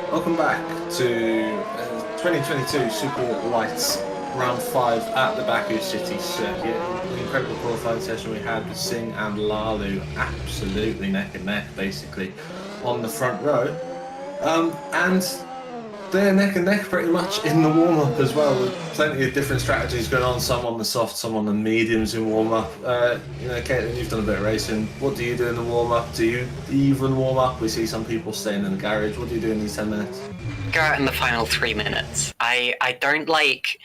Welcome back to 2022 Superlights Round 5 at the Baku City Circuit. An incredible qualifying session we had with Singh and Lalu absolutely neck and neck basically on the front row. And they're neck and neck pretty much in the warm-up as well, with plenty of different strategies going on, some on the soft, some on the mediums in warm-up. You know, Caitlin, you've done a bit of racing. What do you do in the warm-up? Do you even warm up? We see some people staying in the garage. What do you do in these 10 minutes? Go out in the final 3 minutes. I don't like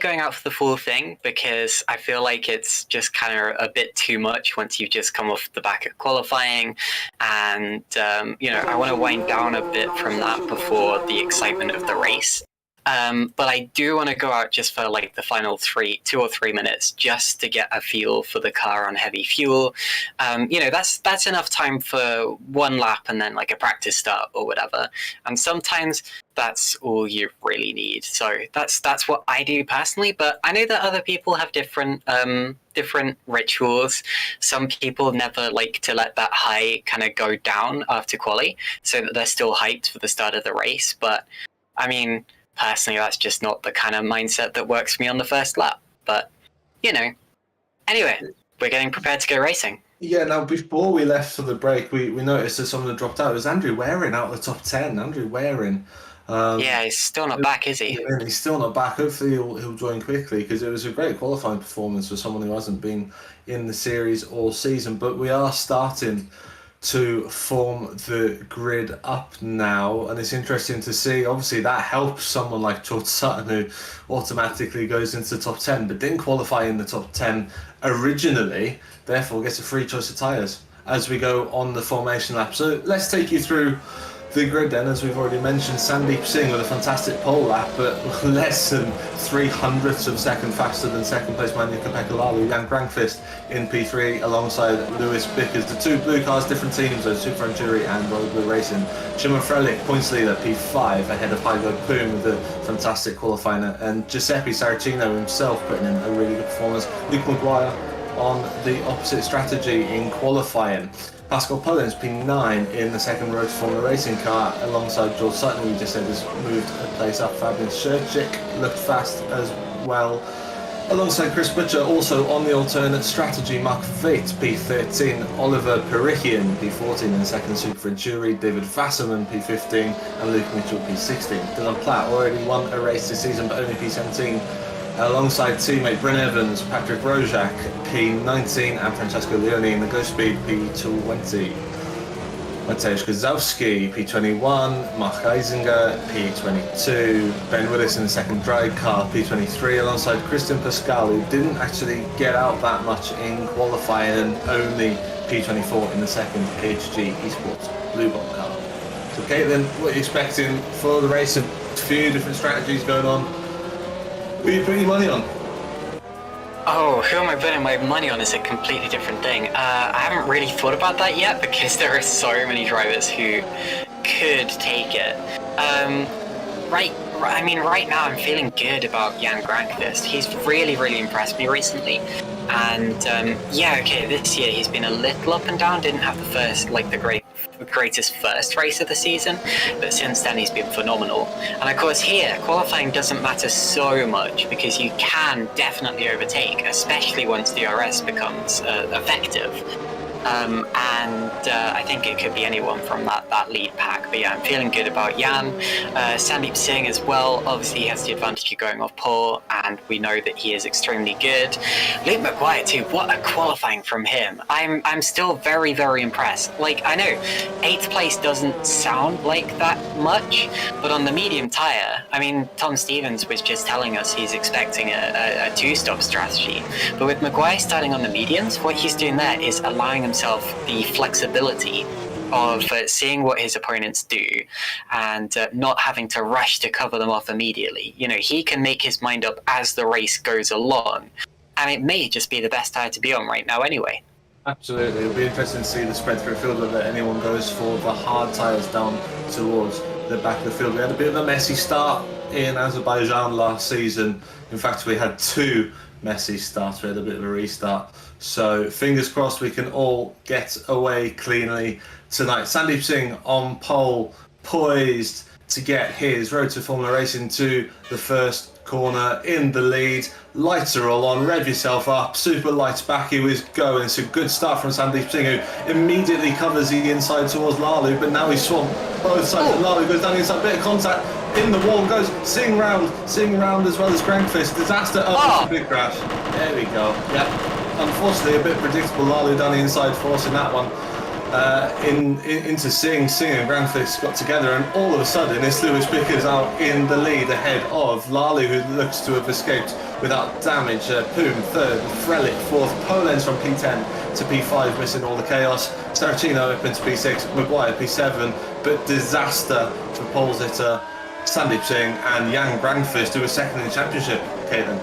going out for the full thing because I feel like it's just kind of a bit too much once you've just come off the back of qualifying, and you know, I want to wind down a bit from that before the excitement of the race. But I do want to go out just for like the final 2 or 3 minutes just to get a feel for the car on heavy fuel. You know, that's enough time for one lap and then like a practice start or whatever. And sometimes that's all you really need. So that's what I do personally. But I know that other people have different rituals. Some people never like to let that high kind of go down after quali, so that they're still hyped for the start of the race. But I mean, personally, that's just not the kind of mindset that works for me on the first lap. But, you know, anyway, we're getting prepared to go racing. Yeah, now before we left for the break, we noticed that someone had dropped out. It was Andrew Waring out of the top 10. Andrew Waring. Yeah, he's still not back, is he? Yeah, he's still not back. Hopefully he'll join quickly, because it was a great qualifying performance for someone who hasn't been in the series all season. But we are starting to form the grid up now, and it's interesting to see. Obviously that helps someone like George Sutton, who automatically goes into the top 10 but didn't qualify in the top 10 originally, therefore gets a free choice of tyres as we go on the formation lap. So let's take you through The grid then, as we've already mentioned, Sandeep Singh with a fantastic pole lap, but less than 300ths of a second faster than second place Manyika Lalu. Jan Grankvist in P3 alongside Lewis Bickers. The two blue cars, different teams, so Super Enduro and Road Blue Racing. Shimon Frelich, points leader, P5, ahead of Hygo Poom with a fantastic qualifying, and Giuseppe Saracino himself putting in a really good performance. Luke Maguire on the opposite strategy in qualifying. Pascal Pollins, P9 in the second Road to Formula Racing car alongside George Sutton, who we just said has moved a place up. Fabian Sherchik looked fast as well. Alongside Chris Butcher, also on the alternate strategy, Mark Veit, P13, Oliver Perichian, P14 in the second Super Enduro, David Vasserman, P15, and Luke Mitchell, P16. Dylan Platt already won a race this season, but only P17. Alongside teammate Bryn Evans, Patrick Rojak, P19, and Francesco Leone in the Ghost Speed, P20. Mateusz Kozłowski, P21, Mark Eisinger, P22, Ben Willis in the second drag car, P23, alongside Christian Pascal, who didn't actually get out that much in qualifying, and only P24 in the second HG Esports Blue Bolt car. So Caitlin, what are you expecting for the race? A few different strategies going on. Who are you putting your money on? Oh, who am I putting my money on is a completely different thing. I haven't really thought about that yet because there are so many drivers who could take it. Right now I'm feeling good about Jan Grankvist. He's really, really impressed me recently. And this year he's been a little up and down, didn't have the greatest first race of the season, but since then he's been phenomenal. And of course here, qualifying doesn't matter so much because you can definitely overtake, especially once DRS becomes effective. I think it could be anyone from that lead pack. But yeah, I'm feeling good about Jan. Sandeep Singh as well. Obviously, he has the advantage of going off pole, and we know that he is extremely good. Luke Maguire too. What a qualifying from him. I'm still very, very impressed. Like, I know 8th place doesn't sound like that much, but on the medium tire, I mean, Tom Stevens was just telling us he's expecting a two-stop strategy. But with Maguire starting on the mediums, what he's doing there is allowing himself the flexibility of seeing what his opponents do and not having to rush to cover them off immediately. You know, he can make his mind up as the race goes along, and it may just be the best tire to be on right now anyway. Absolutely, it'll be interesting to see the spread through field, whether anyone goes for the hard tyres down towards the back of the field. We had a bit of a messy start in Azerbaijan last season. In fact, we had two messy starts. We had a bit of a restart. So fingers crossed we can all get away cleanly tonight. Sandeep Singh on pole, poised to get his Road to Formula Racing to the first corner in the lead. Lights are all on, rev yourself up. Superlights Baku is going. It's a good start from Sandeep Singh, who immediately covers the inside towards Lalu, but now he's swamped both sides and Lalu goes down the inside, bit of contact in the wall, goes Singh round as well as Grankvist. Disaster up, it's a big crash. There we go. Yep. Unfortunately, a bit predictable. Lalu down the inside, forcing that one into Singh. Singh and Grankvist got together, and all of a sudden, it's Lewis Bickers out in the lead ahead of Lalu, who looks to have escaped without damage. Poom third, Frelich fourth, Polenz from P10 to P5, missing all the chaos. Saracino up into P6, Maguire P7, but disaster for pole sitter Sandeep Singh and Jan Grankvist, who was second in the championship. Caitlin.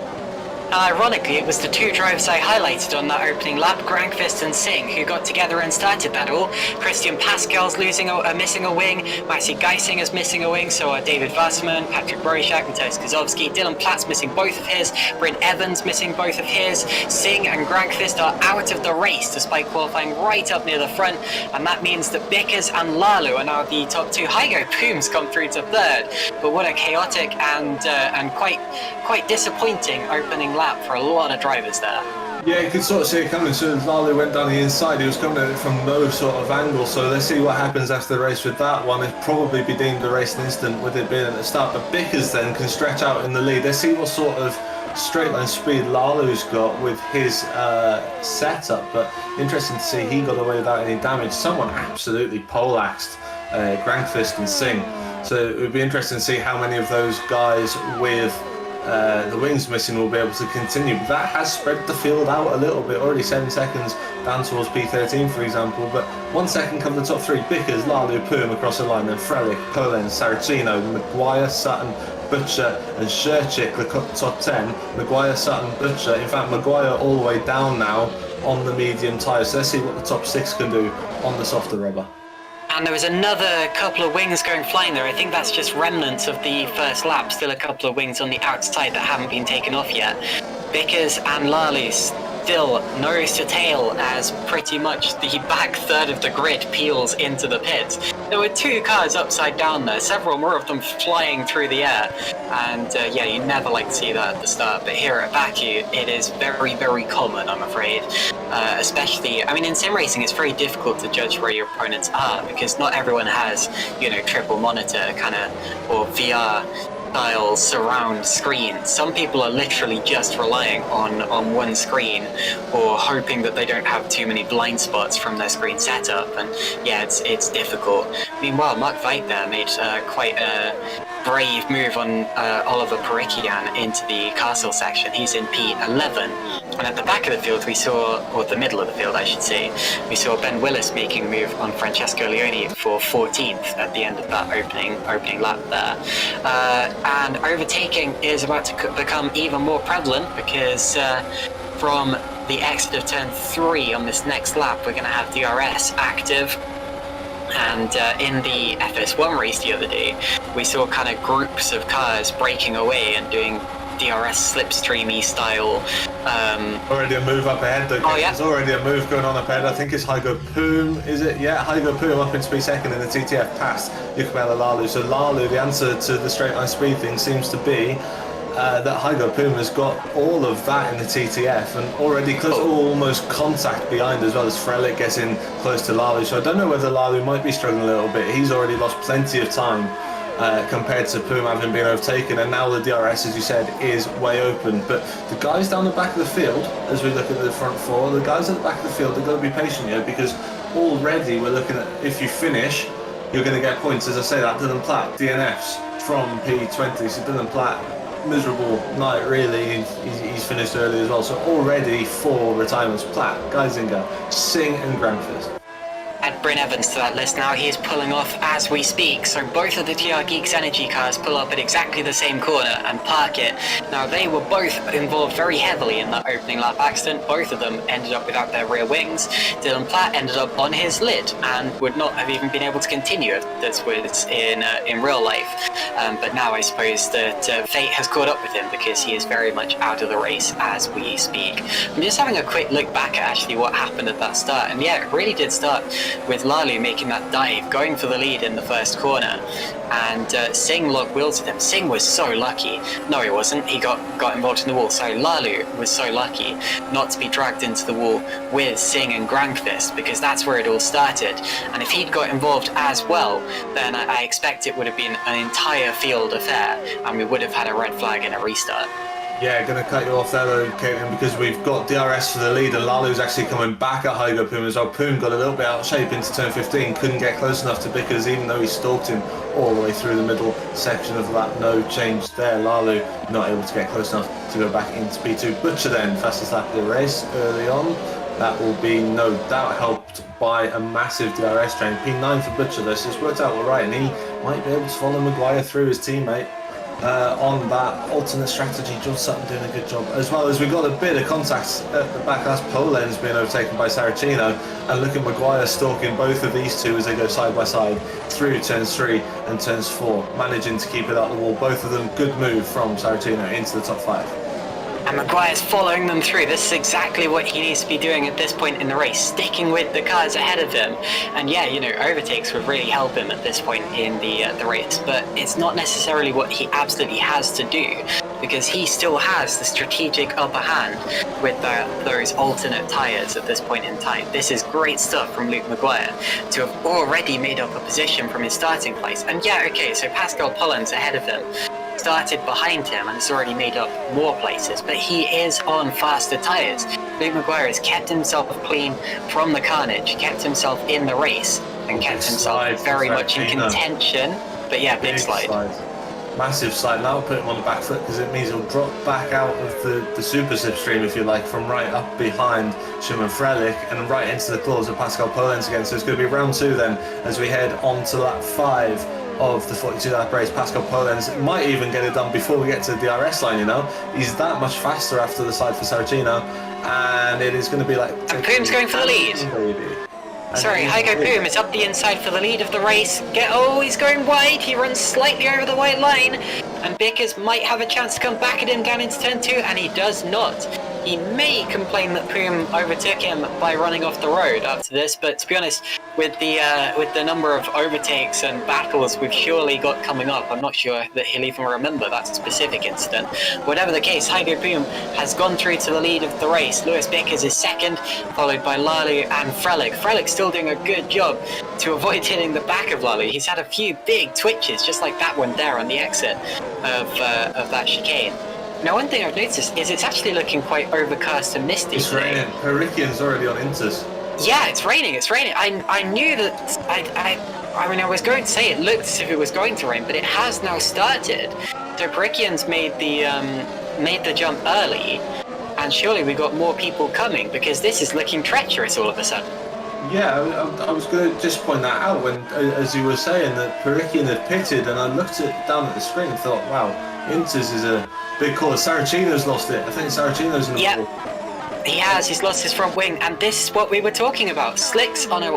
Ironically, it was the two drivers I highlighted on that opening lap, Grankvist and Singh, who got together and started that all. Christian Pascal's missing a wing, Maxi Geisinger's missing a wing, so are David Wasserman, Patrick Rojak, Mateusz Kozłowski, Dylan Platt's missing both of his, Bryn Evans missing both of his. Singh and Grankvist are out of the race despite qualifying right up near the front, and that means that Bickers and Lalu are now the top two. Hygo Poom's come through to third, but what a chaotic and quite disappointing opening lap for a lot of drivers there. Yeah, you could sort of see it coming. As soon as Lalu went down the inside, he was coming at it from no sort of angle. So let's see what happens after the race with that one. It'd probably be deemed a racing incident with it being at the start. But Bickers then can stretch out in the lead. Let's see what sort of straight line speed Lalu's got with his setup. But interesting to see he got away without any damage. Someone absolutely poleaxed Grankvist and Singh. So it would be interesting to see how many of those guys with the wings missing will be able to continue. But that has spread the field out a little bit. Already 7 seconds down towards P13, for example. But 1 second come the top three. Bickers, Lalu, Pum across the line. Then Frelick, Polen, Saracino, Maguire, Sutton, Butcher and Sherchik, the top 10. Maguire, Sutton, Butcher. In fact, Maguire all the way down now on the medium tyres. So let's see what the top 6 can do on the softer rubber. And there was another couple of wings going flying there. I think that's just remnants of the first lap. Still a couple of wings on the outside that haven't been taken off yet. Bickers and Lalu still nose to tail as pretty much the back third of the grid peels into the pits. There were 2 cars upside down there, several more of them flying through the air. And yeah, you never like to see that at the start, but here at Baku, it is very, very common, I'm afraid. Especially, I mean, in sim racing, it's very difficult to judge where your opponents are because not everyone has, you know, triple monitor kind of, or VR style surround screen. Some people are literally just relying on one screen or hoping that they don't have too many blind spots from their screen setup, and yeah, it's difficult. Meanwhile, Mark Veit there made quite a brave move on Oliver Perikian into the castle section. He's in P11, and at the back of the field we saw, or the middle of the field I should say, we saw Ben Willis making a move on Francesco Leone for 14th at the end of that opening lap there. And overtaking is about to become even more prevalent because from the exit of turn 3 on this next lap we're going to have DRS active. And in the FS1 race the other day, we saw kind of groups of cars breaking away and doing DRS slipstreamy style. Already a move up ahead though. Oh, yeah. There's already a move going on up ahead. I think it's Hygo Pum, is it? Yeah, Hygo Pum up into P2 in the TTF past Yukamela Lalu. So Lalu, the answer to the straight line speed thing seems to be that Hygo Pum has got all of that in the TTF and already close, almost contact behind as well as Frelick gets in close to Lalu. So I don't know whether Lalu might be struggling a little bit. He's already lost plenty of time compared to Pum having been overtaken, and now the DRS, as you said, is way open. But the guys down the back of the field, as we look at the front 4, the guys at the back of the field, they've got to be patient here because already we're looking at, if you finish, you're going to get points. As I say, that Dylan Platt DNFs from P20, so Dylan Platt, miserable night really. He's finished early as well, so already 4 retirements: Platt, Geisinger, Singh and Granford. Add Bryn Evans to that list now. He is pulling off as we speak. So both of the TR Geeks Energy cars pull up at exactly the same corner and park it. Now they were both involved very heavily in that opening lap accident. Both of them ended up without their rear wings. Dylan Platt ended up on his lid and would not have even been able to continue if this was in real life. But now I suppose that fate has caught up with him because he is very much out of the race as we speak. I'm just having a quick look back at actually what happened at that start, and yeah, it really did start with Lalu making that dive, going for the lead in the first corner, and Singh locked wheels with him. Singh was so lucky. No, he wasn't. He got involved in the wall. So Lalu was so lucky not to be dragged into the wall with Singh and Grangfist, because that's where it all started. And if he'd got involved as well, then I expect it would have been an entire field affair, and we would have had a red flag and a restart. Yeah, going to cut you off there though, Caitlin, because we've got DRS for the lead and Lalu's actually coming back at Hygo Pum as well. Pum got a little bit out of shape into turn 15, couldn't get close enough to Bickers even though he stalked him all the way through the middle section of that. No change there. Lalu not able to get close enough to go back into P2. Butcher then, fastest lap of the race early on. That will be no doubt helped by a massive DRS train. P9 for Butcher though, so it's worked out all right, and he might be able to follow Maguire through, his teammate. On that alternate strategy. John Sutton doing a good job, as well as we got a bit of contact at the back. That's Polen's being overtaken by Saracino, and look at Maguire stalking both of these two as they go side by side through turns 3 and turns 4, managing to keep it out the wall. Both of them good move from Saracino into the top 5. And Maguire's following them through. This is exactly what he needs to be doing at this point in the race, sticking with the cars ahead of him. And yeah, you know, overtakes would really help him at this point in the race, but it's not necessarily what he absolutely has to do, because he still has the strategic upper hand with those alternate tyres at this point in time. This is great stuff from Luke Maguire to have already made up a position from his starting place. And yeah, okay, so Pascal Pollen's ahead of him, started behind him, and has already made up more places, but he is on faster tyres. Luke Maguire has kept himself clean from the carnage, kept himself in the race, and kept himself very much in contention. But yeah, big slide. massive slide. Now put him on the back foot because it means he'll drop back out of the super slipstream, if you like, from right up behind Szymon Frelick and right into the claws of Pascal Polenz again. So it's going to be round 2 then as we head on to lap 5 of the 42 lap race. Pascal Polenz might even get it done before we get to the DRS line, you know. He's that much faster after the slide for Saracino, and it is going to be like... And Poom's going for the lead. Sorry, Hygo Poom is up the inside for the lead of the race. Oh, he's going wide. He runs slightly over the white line. And Bickers might have a chance to come back at him down into turn 2, and he does not. He may complain that Poom overtook him by running off the road after this, but to be honest, with the number of overtakes and battles we've surely got coming up, I'm not sure that he'll even remember that specific incident. Whatever the case, Hygo Poom has gone through to the lead of the race. Lewis Bickers is second, followed by Lalu and Frelick. Frelick's still doing a good job to avoid hitting the back of Lalu. He's had a few big twitches, just like that one there on the exit of that chicane. Now, one thing I've noticed is it's actually looking quite overcast and misty. It's raining. Perikian's already on Inters. Yeah, it's raining. I knew that. I mean, I was going to say it looked as if it was going to rain, but it has now started. So Perikian's made the jump early, and surely we got more people coming because this is looking treacherous all of a sudden. Yeah, I was going to just point that out when, as you were saying, that Perikian had pitted, and I looked down at the screen and thought, wow, Inters is a big call. Saracino's lost it. I think Saracino's in the ball. He has. He's lost his front wing, and this is what we were talking about. Slicks on a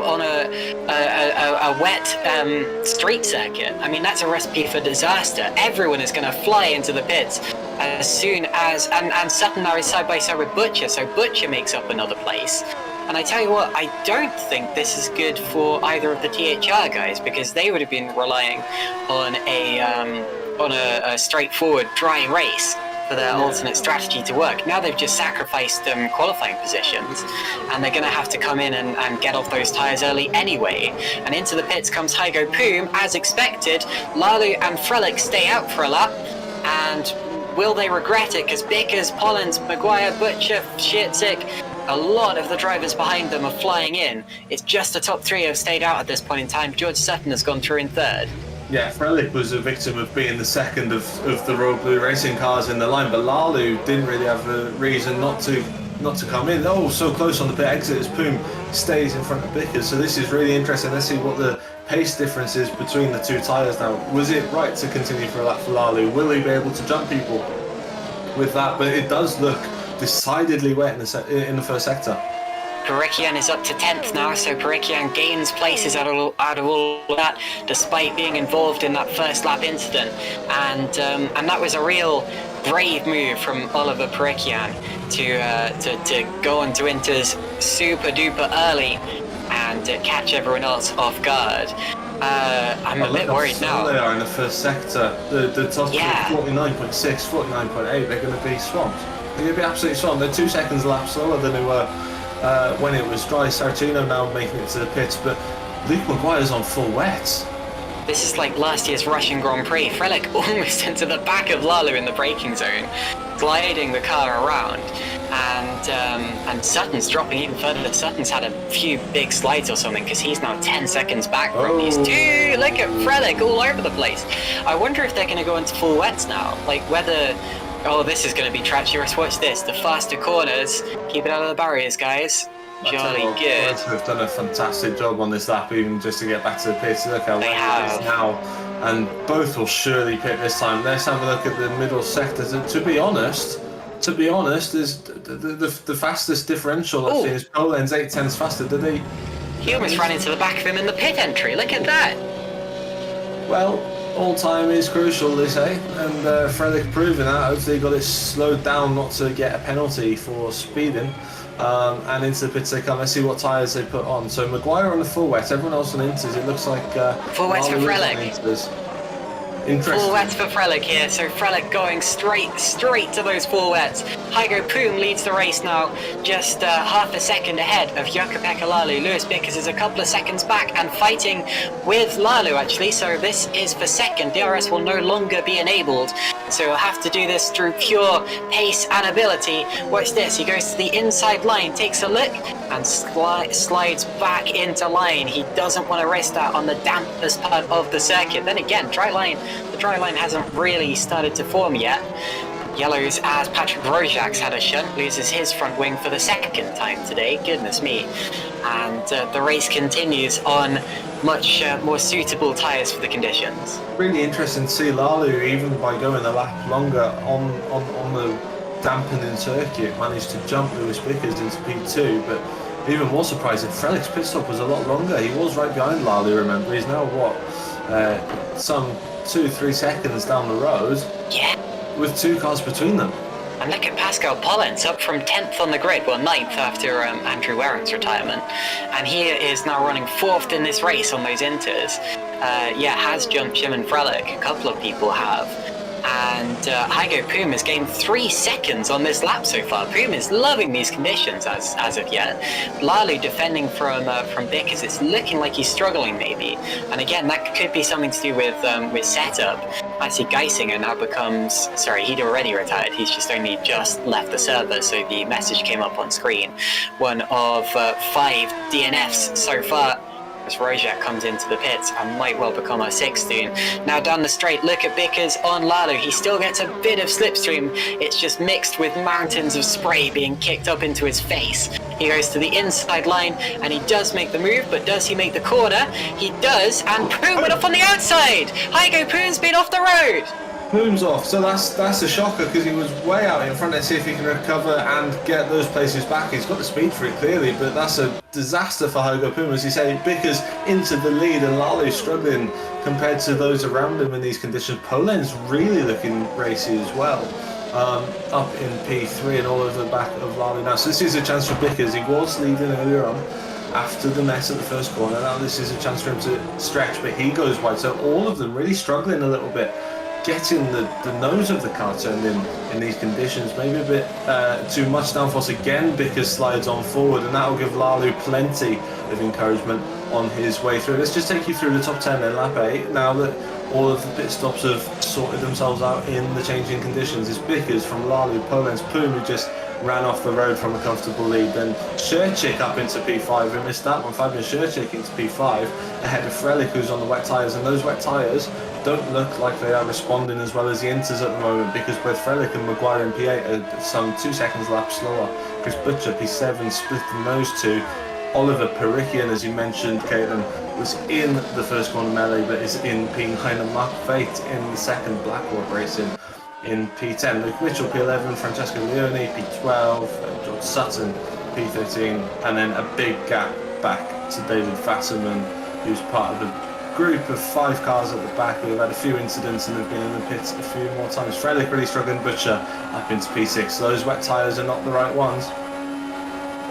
wet street circuit. I mean, that's a recipe for disaster. Everyone is going to fly into the pits as soon as and Sutton now is side by side with Butcher, so Butcher makes up another place. And I tell you what, I don't think this is good for either of the THR guys, because they would have been relying on a straightforward dry race for their alternate strategy to work. Now they've just sacrificed qualifying positions, and they're going to have to come in and get off those tyres early anyway. And into the pits comes Hygo Poom, as expected. Lalu and Frelick stay out for a lap, and will they regret it? Because Bickers, Pollens, Maguire, Butcher, Shitzik, a lot of the drivers behind them are flying in. It's just the top 3 have stayed out at this point in time. George Sutton has gone through in 3rd. Yeah, Frelick was a victim of being the second of the Royal Blue Racing cars in the line, but Lalu didn't really have a reason not to come in. Oh, so close on the pit exit as Poom stays in front of Bickers. So this is really interesting. Let's see what the pace difference is between the 2 tyres now. Was it right to continue for a lap for Lalu? Will he be able to jump people with that? But it does look decidedly wet in the first sector. Perikian is up to 10th now, so Perikian gains places out of all that, despite being involved in that first lap incident. And that was a real brave move from Oliver Perikian to go onto Inters super duper early and catch everyone else off guard. I'm a bit worried now. They are in the first sector. The top 49.6, 49.8. They're going to be swamped. They're going to be absolutely swamped. They're 2 seconds lap slower than they were when it was dry. Saracino now making it to the pits, but Luke Maguire's on full wets. This is like last year's Russian Grand Prix. Frelick almost into the back of Lalu in the braking zone, gliding the car around, and Sutton's dropping even further. Sutton's had a few big slides or something, because he's now 10 seconds back from these 2. Look at Frelick all over the place. I wonder if they're going to go into full wets now, like whether... Oh, this is going to be treacherous. Watch this. The faster corners. Keep it out of the barriers, guys. Jolly good. They've done a fantastic job on this lap, even just to get back to the pits. Look how wet it is now. And both will surely pit this time. Let's have a look at the middle sectors. And to be honest, is the fastest differential I've seen is Polenz 8/10ths faster. Did he? He almost ran into the back of him in the pit entry. Look at that. Well, all time is crucial, they say, and Frelick proving that. Hopefully he got it slowed down not to get a penalty for speeding. And into the pits they come. Let's see what tyres they put on. So Maguire on the full wet, everyone else on Inters. It looks like full wets for Frelick. Full wets for Frelick here, so Frelick going straight to those full wets. Hygo Poom leads the race now, just half a second ahead of Jukka-Pekka Lalu. Lewis Bickers is a couple of seconds back and fighting with Lalu actually, so this is for second. DRS will no longer be enabled, so we'll have to do this through pure pace and ability. Watch this, he goes to the inside line, takes a look, and slides back into line. He doesn't want to risk that on the dampest part of the circuit. Then again, dry line The dry line hasn't really started to form yet. Yellows, as Patrick Rojak's had a shunt, loses his front wing for the second time today, goodness me. And the race continues on much more suitable tyres for the conditions. Really interesting to see Lalu, even by going a lap longer on the dampening circuit, managed to jump Lewis Bickers into P2, but even more surprising, Frelick's pit stop was a lot longer. He was right behind Lalu, remember, he's now some 2-3 seconds down the road. Yeah. With 2 cars between them. And look at Pascal Pollens, up from 10th on the grid, well 9th after Andrew Waring's retirement. And he is now running 4th in this race on those inters. Has jumped Shimon Frelick, a couple of people have. And Hygo Poom has gained 3 seconds on this lap so far. Poom is loving these conditions as of yet. Lalu defending from Bickers. It's looking like he's struggling maybe. And again, that could be something to do with setup. Actually, Geisinger now becomes... Sorry, he'd already retired. He's just only just left the server, so the message came up on screen. One of 5 DNFs so far. As Rojak comes into the pits and might well become our 6th soon. Now down the straight, look at Bickers on Lalu. He still gets a bit of slipstream. It's just mixed with mountains of spray being kicked up into his face. He goes to the inside line and he does make the move, but does he make the corner? He does, and Poom went off on the outside! Hygo Poom's been off the road! Poom's off, so that's a shocker because he was way out in front. Let's see if he can recover and get those places back. He's got the speed for it clearly, but that's a disaster for Hygo Poom, as you say. Bickers into the lead and Lalu struggling compared to those around him in these conditions. Polen's really looking racy as well, up in P3 and all over the back of Lalu now. So this is a chance for Bickers. He was leading earlier on after the mess at the first corner. Now this is a chance for him to stretch, but he goes wide. So all of them really struggling a little bit, getting the nose of the car turned in these conditions. Maybe a bit too much downforce again. Bickers slides on forward, and that will give Lalu plenty of encouragement on his way through. Let's just take you through the top 10 in lap 8 now that all of the pit stops have sorted themselves out in the changing conditions. It's Bickers from Lalu, Polen's, Poom, who just ran off the road from a comfortable lead. Then Sherchik up into P5, we missed that one. Fabian Sherchik into P5 ahead of Frelick, who's on the wet tyres, and those wet tyres don't look like they are responding as well as the inters at the moment, because both Frelick and Maguire in P8 are some 2 seconds lap slower. Chris Butcher P7 splitting those two. Oliver Perikian, as you mentioned, Caitlin, was in the first corner melee but is in P9, and Mark Fate in the second. Blackwood racing in P10. Luke Mitchell P11, Francesco Leone P12, George Sutton P13, and then a big gap back to David Vasserman, who's part of the group of 5 cars at the back who have had a few incidents and have been in the pits a few more times. Frelick really struggling, Butcher up into P6. So those wet tyres are not the right ones.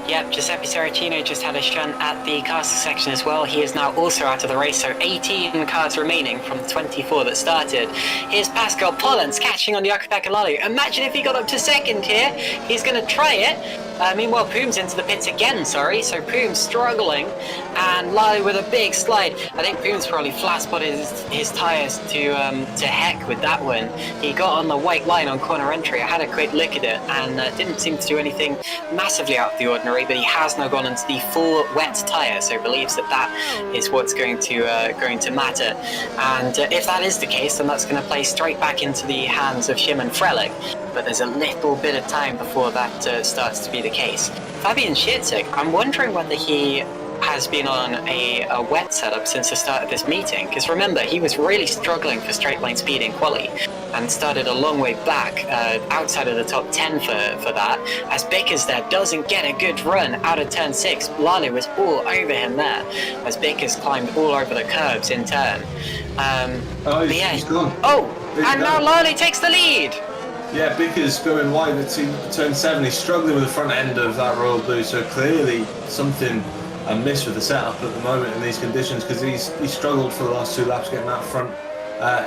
Yep, Giuseppe Saracino just had a shunt at the caster section as well. He is now also out of the race, so 18 cars remaining from the 24 that started. Here's Pascal Pollens catching on the Akapeka Lalu. Imagine if he got up to second here. He's going to try it. Meanwhile, Poom's into the pits again, sorry. So Poom's struggling, and Lalu with a big slide. I think Poom's probably flat spotted his tyres to heck with that one. He got on the white line on corner entry. I had a quick look at it, and didn't seem to do anything massively out of the ordinary, but he has now gone into the full wet tyre, so believes that is what's going to matter. And if that is the case, then that's going to play straight back into the hands of Shimon Frelick. But there's a little bit of time before that starts to be the case. Fabian Schitzik, I'm wondering whether he has been on a wet setup since the start of this meeting, because remember, he was really struggling for straight line speed in quali and started a long way back outside of the top 10 for that, as Bickers there doesn't get a good run out of turn 6. Lalu was all over him there as Bickers climbed all over the curbs in turn. He's gone. And now Lalu takes the lead. Yeah, Bickers going wide at turn 7. He's struggling with the front end of that Royal Blue, so clearly something amiss with the setup at the moment in these conditions, because he struggled for the last 2 laps getting that front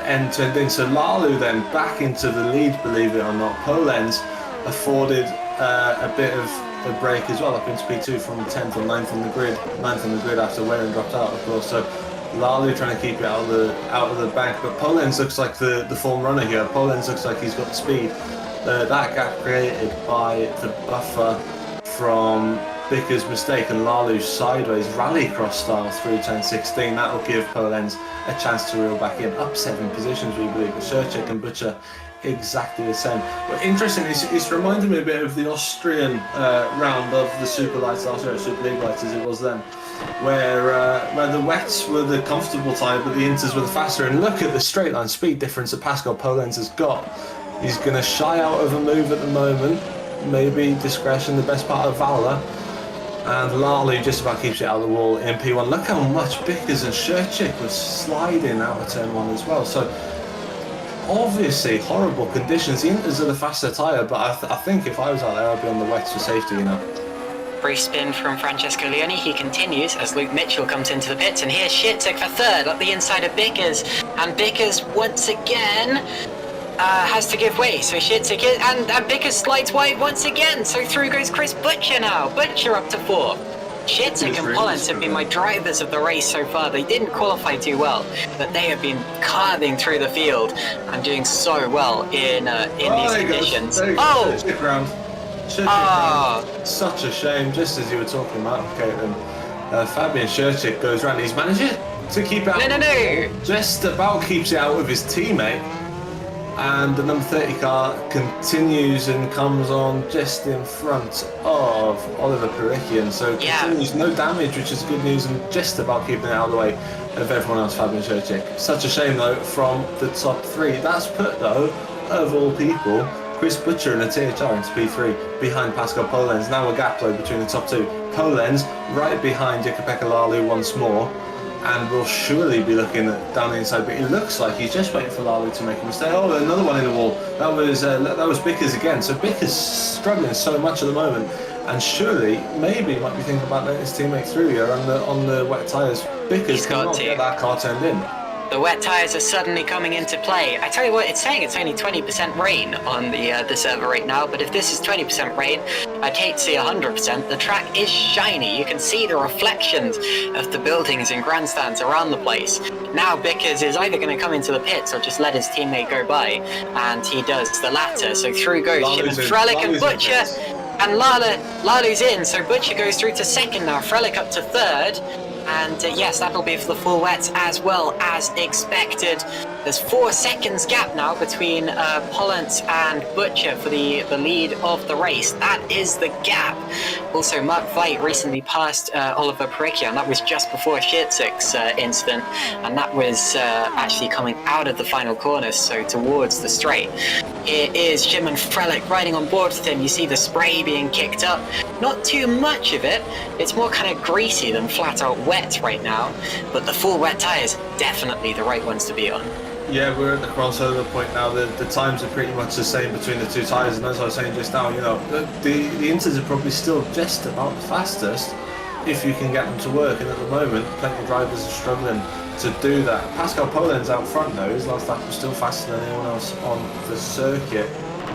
end turned in. So Lalu then back into the lead, believe it or not. Polen's afforded a bit of a break as well, up into P2 from 10th or 9th on the grid. 9th on the grid after Waring dropped out, of course. So Lalu trying to keep it out of the bank, but Polen's looks like the form runner here. Polen's looks like he's got the speed. That gap created by the buffer from Bicker's mistake and Lalu's sideways rallycross style through turn 16. That will give Polenz a chance to reel back in. Up 7 positions, we believe. Sherchik and Butcher exactly the same. But interesting, it's reminded me a bit of the Austrian round of the Superlights last year, Super League Lights as it was then, where the wets were the comfortable tyre, but the inters were the faster. And look at the straight line speed difference that Pascal Polenz has got. He's going to shy out of a move at the moment. Maybe discretion, the best part of valour. And Lalu just about keeps it out of the wall in P1. Look how much Bickers and Sherchik was sliding out of turn 1 as well. So obviously horrible conditions. The Inters are the faster tyre, but I think if I was out there, I'd be on the wets for safety, you know. Brief spin from Francesco Leone. He continues as Luke Mitchell comes into the pits, and here's Sherchik for third up the inside of Bickers, and Bickers once again has to give way. So Sherchik and Bickers slides wide once again. So through goes Chris Butcher now. Butcher up to 4th. Sherchik and Polenz have been my drivers of the race so far. They didn't qualify too well, but they have been carving through the field and doing so well in these conditions. Oh! Sherchik round. Such a shame, just as you were talking about, Caitlin. Fabian Sherchik goes round. He's managed to keep out. No. Just about keeps it out with his teammate. And the number 30 car continues and comes on just in front of Oliver Perikian. So continues no damage, which is good news, and just about keeping it out of the way of everyone else, Fabian Sherchik. Such a shame, though, from the top 3. That's put, though, of all people, Chris Butcher in a THR into P3 behind Pascal Polenz. Now a gap though between the top 2. Polenz right behind Jukka-Pekka Lalu once more, and will surely be looking down the inside, but it looks like he's just waiting for Lalu to make a mistake. Oh, another one in the wall. That was Bickers again. So Bickers struggling so much at the moment, and surely maybe might be thinking about letting his teammate through here on the wet tyres. Bickers cannot get that car turned in. The wet tyres are suddenly coming into play. I tell you what, it's saying it's only 20% rain on the server right now, but if this is 20% rain, I'd hate to see 100%. The track is shiny. You can see the reflections of the buildings and grandstands around the place. Now Bickers is either going to come into the pits or just let his teammate go by, and he does the latter. So through goes Shimon Frelich and Butcher, and Lalu's in, so Butcher goes through to 2nd now, Frelich up to 3rd. And yes, that'll be for the full wets as well as expected. There's 4 seconds gap now between Polenz and Butcher for the lead of the race. That is the gap. Also, Mark Veit recently passed Oliver Perikian. That was just before Sherchik's incident, and that was actually coming out of the final corners, so towards the straight. It is Shimon Frelich riding on board with him. You see the spray being kicked up. Not too much of it. It's more kind of greasy than flat out wet right now, but the full wet tyres, definitely the right ones to be on. Yeah, we're at the crossover point now. The times are pretty much the same between the 2 tyres, and as I was saying just now, you know, the Inters are probably still just about the fastest if you can get them to work, and at the moment, plenty of drivers are struggling to do that. Pascal Polenz out front though, his last lap was still faster than anyone else on the circuit.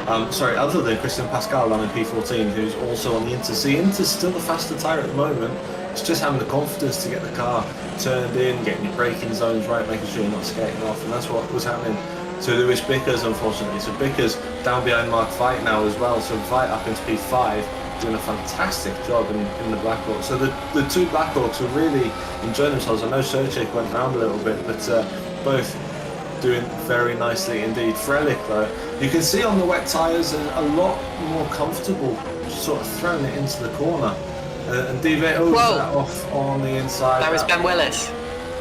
Other than Christian Pascal down in P14, who's also on the Inter. See, Inter's still the faster tyre at the moment. It's just having the confidence to get the car turned in, getting your braking zones right, making sure you're not skating off, and that's what was happening to Lewis Bickers, unfortunately. So Bickers down behind Mark Veit now as well, so Veit up into P5, doing a fantastic job in the Blackhawks. So the 2 Blackhawks are really enjoying themselves. I know Sherchik went around a little bit, but both doing very nicely indeed. Frelich though, you can see on the wet tyres a lot more comfortable, sort of throwing it into the corner. And Divet off on the inside. That was Ben Willis.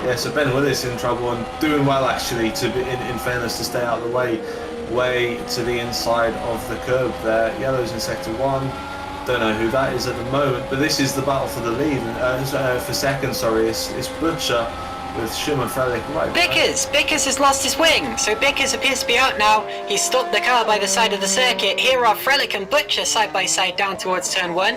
Yeah, so Ben Willis in trouble and doing well actually, to be, in fairness, to stay out of the way to the inside of the curb there. Yellow's in sector 1. Don't know who that is at the moment, but this is the battle for the lead. For 2nd, sorry, it's Butcher with Shimon Frelich right. Bickers has lost his wing, so Bickers appears to be out now. He's stopped the car by the side of the circuit. Here are Frelich and Butcher side by side down towards turn 1.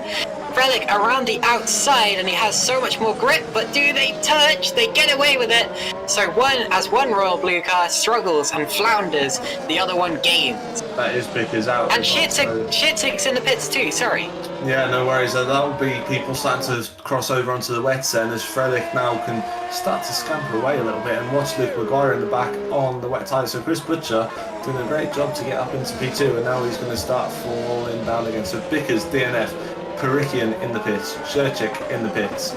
Frelich around the outside, and he has so much more grip, but do they touch? They get away with it. So one Royal Blue car struggles and flounders, the other one gains. That is Bickers out. And Sherchik's in the pits too, sorry. Yeah, no worries. That'll be people starting to cross over onto the wets then, as Frelich now can start to scamper away a little bit, and watch Luke Maguire in the back on the wet tyres. So Chris Butcher doing a great job to get up into P2, and now he's going to start falling down again. So Bickers, DNF. Perikian in the pits, Sherchik in the pits,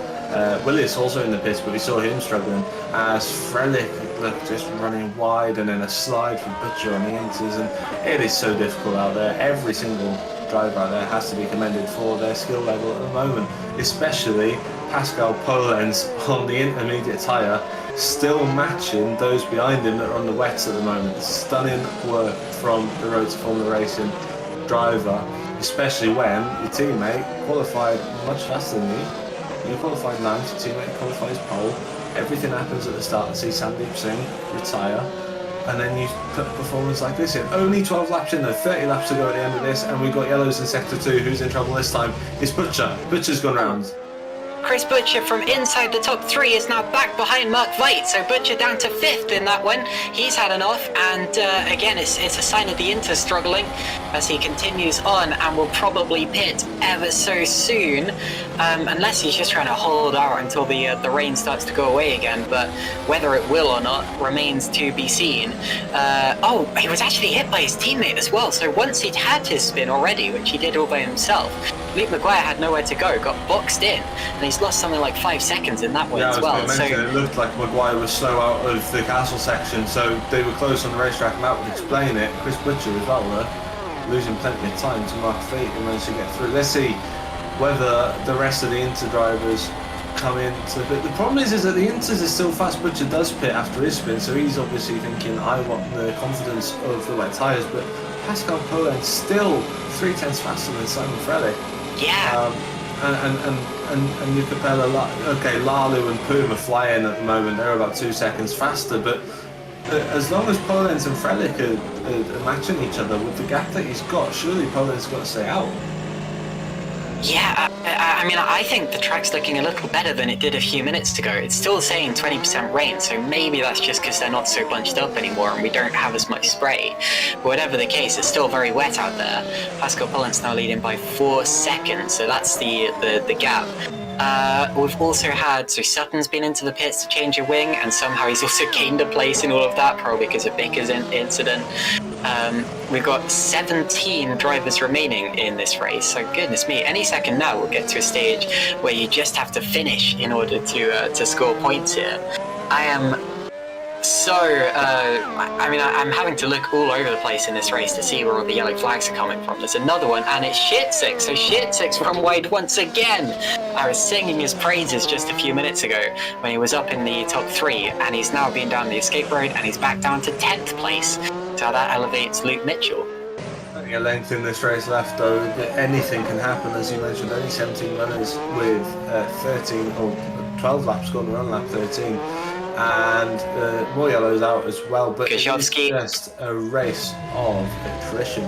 Willis also in the pits, but we saw him struggling, as Frelich looked just running wide, and then a slide for Butcher on the inters, and it is so difficult out there. Every single driver out there has to be commended for their skill level at the moment, especially Pascal Polenz on the intermediate tyre, still matching those behind him that are on the wets at the moment. Stunning work from the Road to Formula Racing driver, especially when your teammate qualified much faster than you. You qualified 9th, your teammate qualifies pole. Everything happens at the start and see Sandeep Singh retire, and then you put a performance like this in. Only 12 laps in though, 30 laps to go at the end of this, and we've got yellows in sector 2. Who's in trouble this time? It's Butcher. Butcher's gone round. Chris Butcher from inside the top 3 is now back behind Mark Veit, so Butcher down to 5th in that one. He's had enough, and again, it's a sign of the Inter struggling as he continues on and will probably pit ever so soon, unless he's just trying to hold out until the rain starts to go away again, but whether it will or not remains to be seen. Oh, he was actually hit by his teammate as well, so once he'd had his spin already, which he did all by himself, Luke Maguire had nowhere to go, got boxed in, and he's lost something like 5 seconds in that one as well. So it looked like Maguire was slow out of the castle section, so they were close on the racetrack, and that would explain it. Chris Butcher as well, losing plenty of time to Mark Veit and managed to get through. Let's see whether the rest of the Inter drivers come into the pit. The problem is that the Inters is still fast. Butcher does pit after his spin, so he's obviously thinking, I want the confidence of the wet tyres, but Pascal Polenz still 3/10 faster than Simon Frelich. Yeah. And you compare okay, Lalu and Poom are flying at the moment, they're about 2 seconds faster, but as long as Polenz and Frelich are matching each other with the gap that he's got, surely Polenz got to stay out. Yeah, I mean, I think the track's looking a little better than it did a few minutes ago. It's still saying 20% rain, so maybe that's just because they're not so bunched up anymore and we don't have as much spray. But whatever the case, it's still very wet out there. Pascal Polenz now leading by 4 seconds, so that's the gap. We've also had, so Sutton's been into the pits to change a wing, and somehow he's also gained a place in all of that, probably because of Baker's incident. We've got 17 drivers remaining in this race, so goodness me, any second now we'll get to a stage where you just have to finish in order to score points here. I am so, I'm having to look all over the place in this race to see where all the yellow flags are coming from. There's another one, and it's Shitsix, so Shitsix from wide once again. I was singing his praises just a few minutes ago when he was up in the top 3, and he's now been down the escape road, and he's back down to 10th place. So that elevates Luke Mitchell. Plenty of length in this race left though, anything can happen, as you mentioned. Only 17 runners with 13 or 12 laps gone, we're on lap 13. And more yellows out as well, but it's just a race of attrition.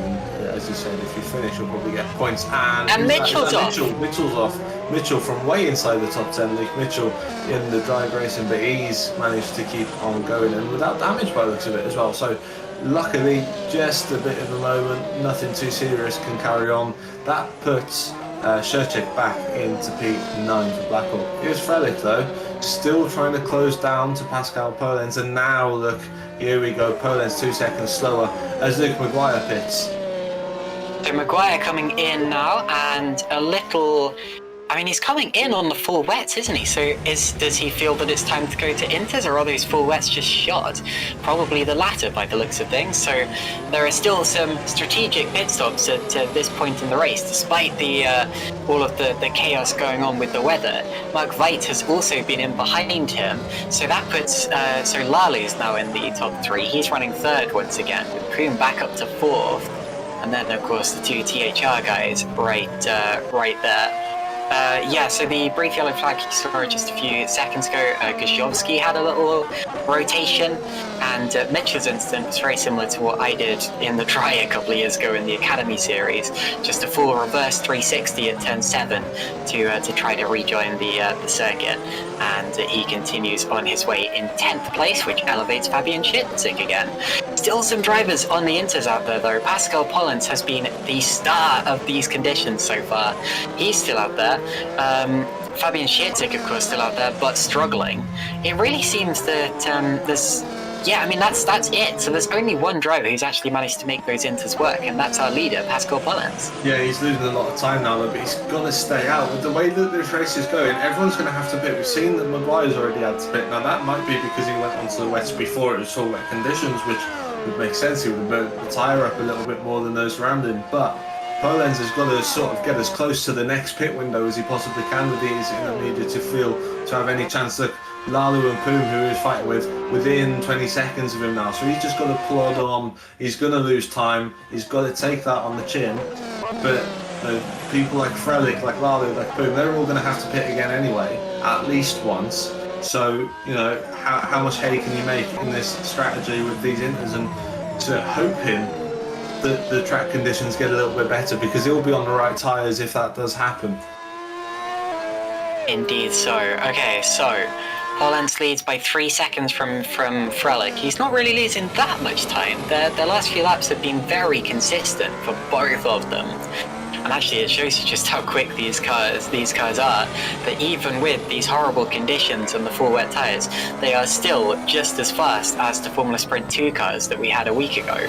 As you said, if you finish, you'll probably get points. And Mitchell's off. Mitchell's off. Mitchell from way inside the top 10. Luke Mitchell in the drive racing, but he's managed to keep on going and without damage by the looks of it as well. So luckily, just a bit of a moment, nothing too serious can carry on. That puts Sherchik back into P9 for Blackhawk. Here's Frelich though, still trying to close down to Pascal Polenz, and now look, here we go, Polenz 2 seconds slower as Luke Maguire pits. So Maguire coming in now, and a little, I mean, he's coming in on the full wets, isn't he? So does he feel that it's time to go to Inters, or are those full wets just shot? Probably the latter by the looks of things. So there are still some strategic pit stops at this point in the race, despite the all of the chaos going on with the weather. Mark Veit has also been in behind him, so that puts, so Lalu's now in the top 3. He's running 3rd once again, with Poom back up to 4th. And then, of course, the 2 THR guys right there. Yeah, so the brief yellow flag you saw just a few seconds ago, Gajowski had a little rotation, and Mitchell's incident was very similar to what I did in the Try a couple of years ago in the Academy series, just a full reverse 360 at turn 7 to try to rejoin the circuit, and he continues on his way in 10th place, which elevates Fabian Schitzik again. Still some drivers on the Inters out there though. Pascal Polenz has been the star of these conditions so far. He's still out there. Fabian Schitzik, of course, still out there, but struggling. It really seems that there's Yeah, I mean, that's it. So there's only one driver who's actually managed to make those inters work, and that's our leader, Pascal Pollens. Yeah, he's losing a lot of time now, but he's got to stay out. With the way that this race is going, everyone's going to have to pit. We've seen that Maguire's already had to pit. Now, that might be because he went onto the wets before it was full wet conditions, which would make sense. He would have burnt the tyre up a little bit more than those around him. But Pollens has got to sort of get as close to the next pit window as he possibly can with these intermediate fuel to have any chance that Lalu and Poom, who he's fighting with, within 20 seconds of him now. So he's just got to plod on. He's going to lose time. He's got to take that on the chin. But people like Frelick, like Lalu, like Poom, they're all going to have to pit again anyway, at least once. So, you know, how much hay can you make in this strategy with these inters, and to hoping that the track conditions get a little bit better, because he'll be on the right tyres if that does happen. Indeed so. Okay, so Pollens leads by 3 seconds from Frelick. He's not really losing that much time. The last few laps have been very consistent for both of them. And actually it shows you just how quick these cars are, that even with these horrible conditions and the full wet tyres, they are still just as fast as the Formula Sprint 2 cars that we had a week ago.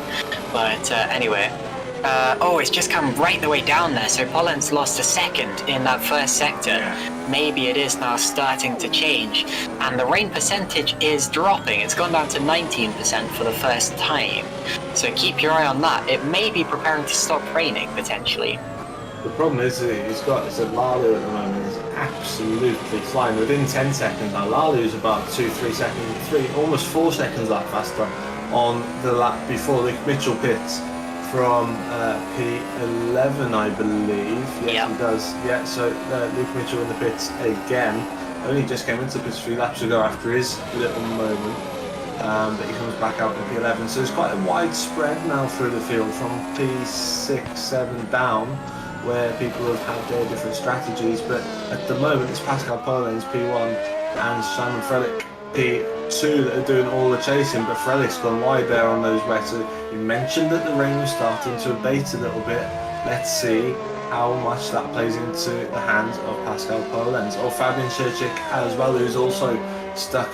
But anyway, it's just come right the way down there, so Pollens lost a second in that first sector. Maybe it is now starting to change, and the rain percentage is dropping. It's gone down to 19% for the first time, so keep your eye on that. It may be preparing to stop raining, potentially. The problem is that he's got Lalu at the moment is absolutely flying. Within 10 seconds now, Lalu's about 2-3 seconds, almost 4 seconds lap faster on the lap before Luke Mitchell pits from P11, I believe. Yes, he does. Yeah, so Luke Mitchell in the pits again. Only just came into the pits 3 laps ago after his little moment. But he comes back out in P11. So there's quite a wide spread now through the field from P6, 7 down, where people have had their different strategies. But at the moment, it's Pascal Pollens P1 and Simon Frelick P2 that are doing all the chasing, but Frelick's gone wide there on those wets. You mentioned that the rain was starting to abate a little bit. Let's see how much that plays into the hands of Pascal Pollens, or Fabian Ševčík as well, who's also stuck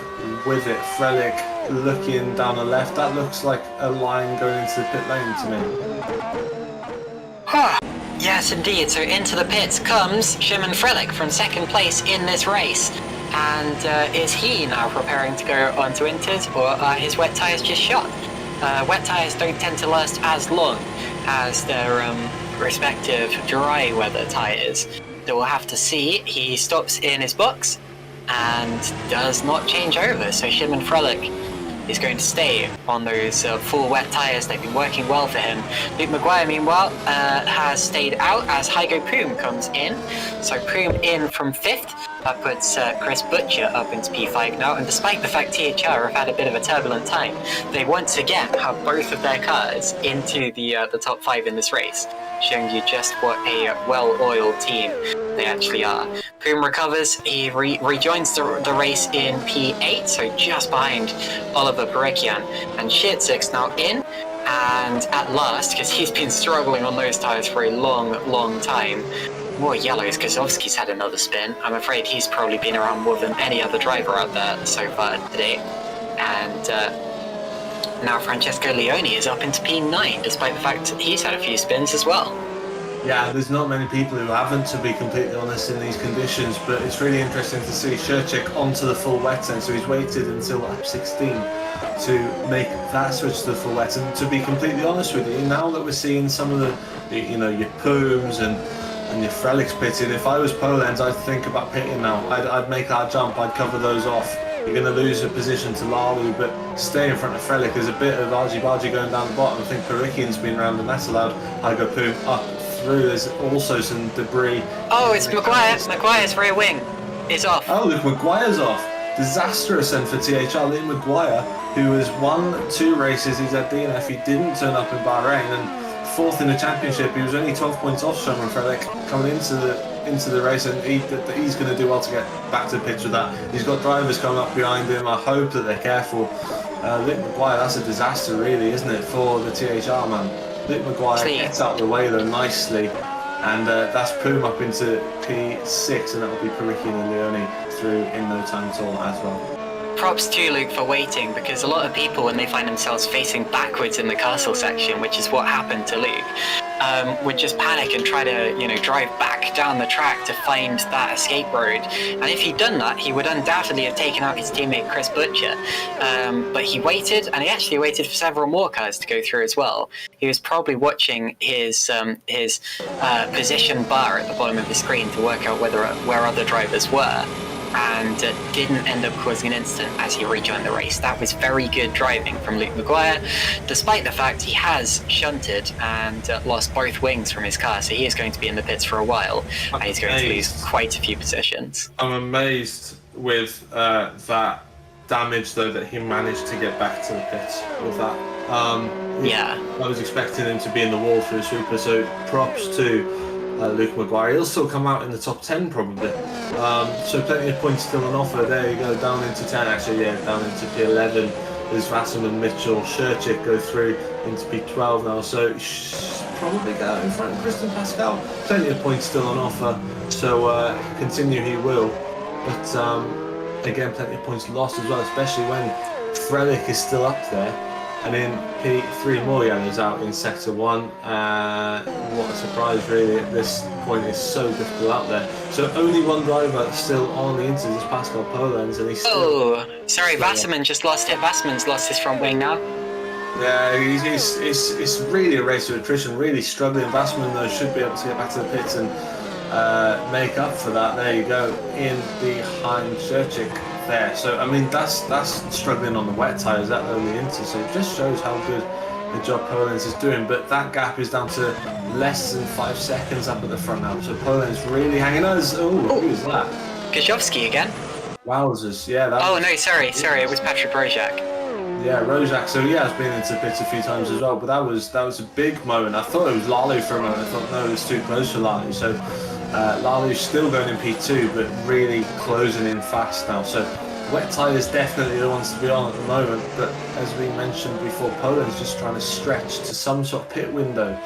with it. Frelick looking down the left, that looks like a line going into the pit lane to me. Yes, indeed. So into the pits comes Szymon Frelick from second place in this race. And is he now preparing to go onto inters, or are his wet tyres just shot? Wet tyres don't tend to last as long as their respective dry weather tyres. So we'll have to see. He stops in his box and does not change over. So Szymon Frelick is going to stay on those full wet tyres. They've been working well for him. Luke Maguire, meanwhile, has stayed out as Hygo Poom comes in. So Poom in from 5th. That puts Chris Butcher up into P5 now, and despite the fact THR have had a bit of a turbulent time, they once again have both of their cars into the top 5 in this race, showing you just what a well-oiled team they actually are. Poom recovers, he rejoins the race in P8, so just behind Oliver Perekian, and Ševčík's now in, and at last, because he's been struggling on those tyres for a long time. More yellows, Kozlovski's had another spin. I'm afraid he's probably been around more than any other driver out there so far today. And now Francesco Leone is up into P9, despite the fact that he's had a few spins as well. Yeah, there's not many people who haven't, to be completely honest, in these conditions, but it's really interesting to see Ševčík onto the full wet end, so he's waited until lap 16 to make that switch to the full wet. And to be completely honest with you, now that we're seeing some of the your Pooms and your Frelicks pitting, if I was Pollens, I'd think about pitting now. I'd make that jump, I'd cover those off. You're going to lose a position to Lalu, but stay in front of Frelick. There's a bit of argy-bargy going down the bottom. I think Perekian's been around, and that's allowed Hygo Poom up through. There's also some debris. Oh, it's Maguire. Maguire's rear wing is off. Oh, look, Maguire's off. Disastrous then for THR. Lee Maguire, who has won 2 races, he's at DNF. He didn't turn up in Bahrain, and 4th in the championship. He was only 12 points off Szymon Frelick coming into the race, and he's going to do well to get back to the pitch with that. He's got drivers coming up behind him. I hope that they're careful. Luke Maguire, that's a disaster really, isn't it, for the THR man. Luke Maguire gets out of the way though nicely, and that's Poom up into P6, and that'll be Perekian and Leone through in no time at all as well. props to Luke for waiting, because a lot of people, when they find themselves facing backwards in the castle section, which is what happened to Luke, would just panic and try to, drive back down the track to find that escape road. And if he'd done that, he would undoubtedly have taken out his teammate Chris Butcher. But he waited, and he actually waited for several more cars to go through as well. He was probably watching his position bar at the bottom of the screen to work out where other drivers were, and didn't end up causing an incident as he rejoined the race. That was very good driving from Luke Maguire, despite the fact he has shunted and lost both wings from his car, so he is going to be in the pits for a while, and he's going to lose quite a few positions. I'm amazed with that damage, though, that he managed to get back to the pits with that. Yeah. I was expecting him to be in the wall for a sweeper, so props to Luke Maguire. He'll still come out in the top 10 probably. So plenty of points still on offer. There you go, down into 10 actually, yeah, down into P11. There's Wasserman, Mitchell, Sherchik go through into P12 now, so probably go in front of Kristen Pascal. Plenty of points still on offer, so continue he will. But again, plenty of points lost as well, especially when Frelick is still up there. And in P3 more yellows out in Sector 1. What a surprise really at this point, is so difficult out there. So only one driver still on the Inters is Pascal Polenz, and he's still... Oh, sorry, Wasserman just lost it. Wasserman's lost his front wing now. Yeah, it's really a race to attrition, really struggling. Wasserman though should be able to get back to the pits and make up for that. There you go, in behind Sherchik. There, so I mean that's struggling on the wet tyres that early into, so it just shows how good the job Polenz is doing. But that gap is down to less than 5 seconds up at the front now, so Polenz really hanging on. Who's that? Gajowski again. Wowzers, yeah. No, sorry, it was Patrick Rojak. Yeah, Rojak. So he has been into pits a few times as well, but that was a big moment. I thought it was Lalu for a moment. I thought no, it was too close for Lalu. So Lalu's still going in P2, but really closing in fast now. So wet tyres definitely the ones to be on at the moment. But as we mentioned before, Poland's just trying to stretch to some sort of pit window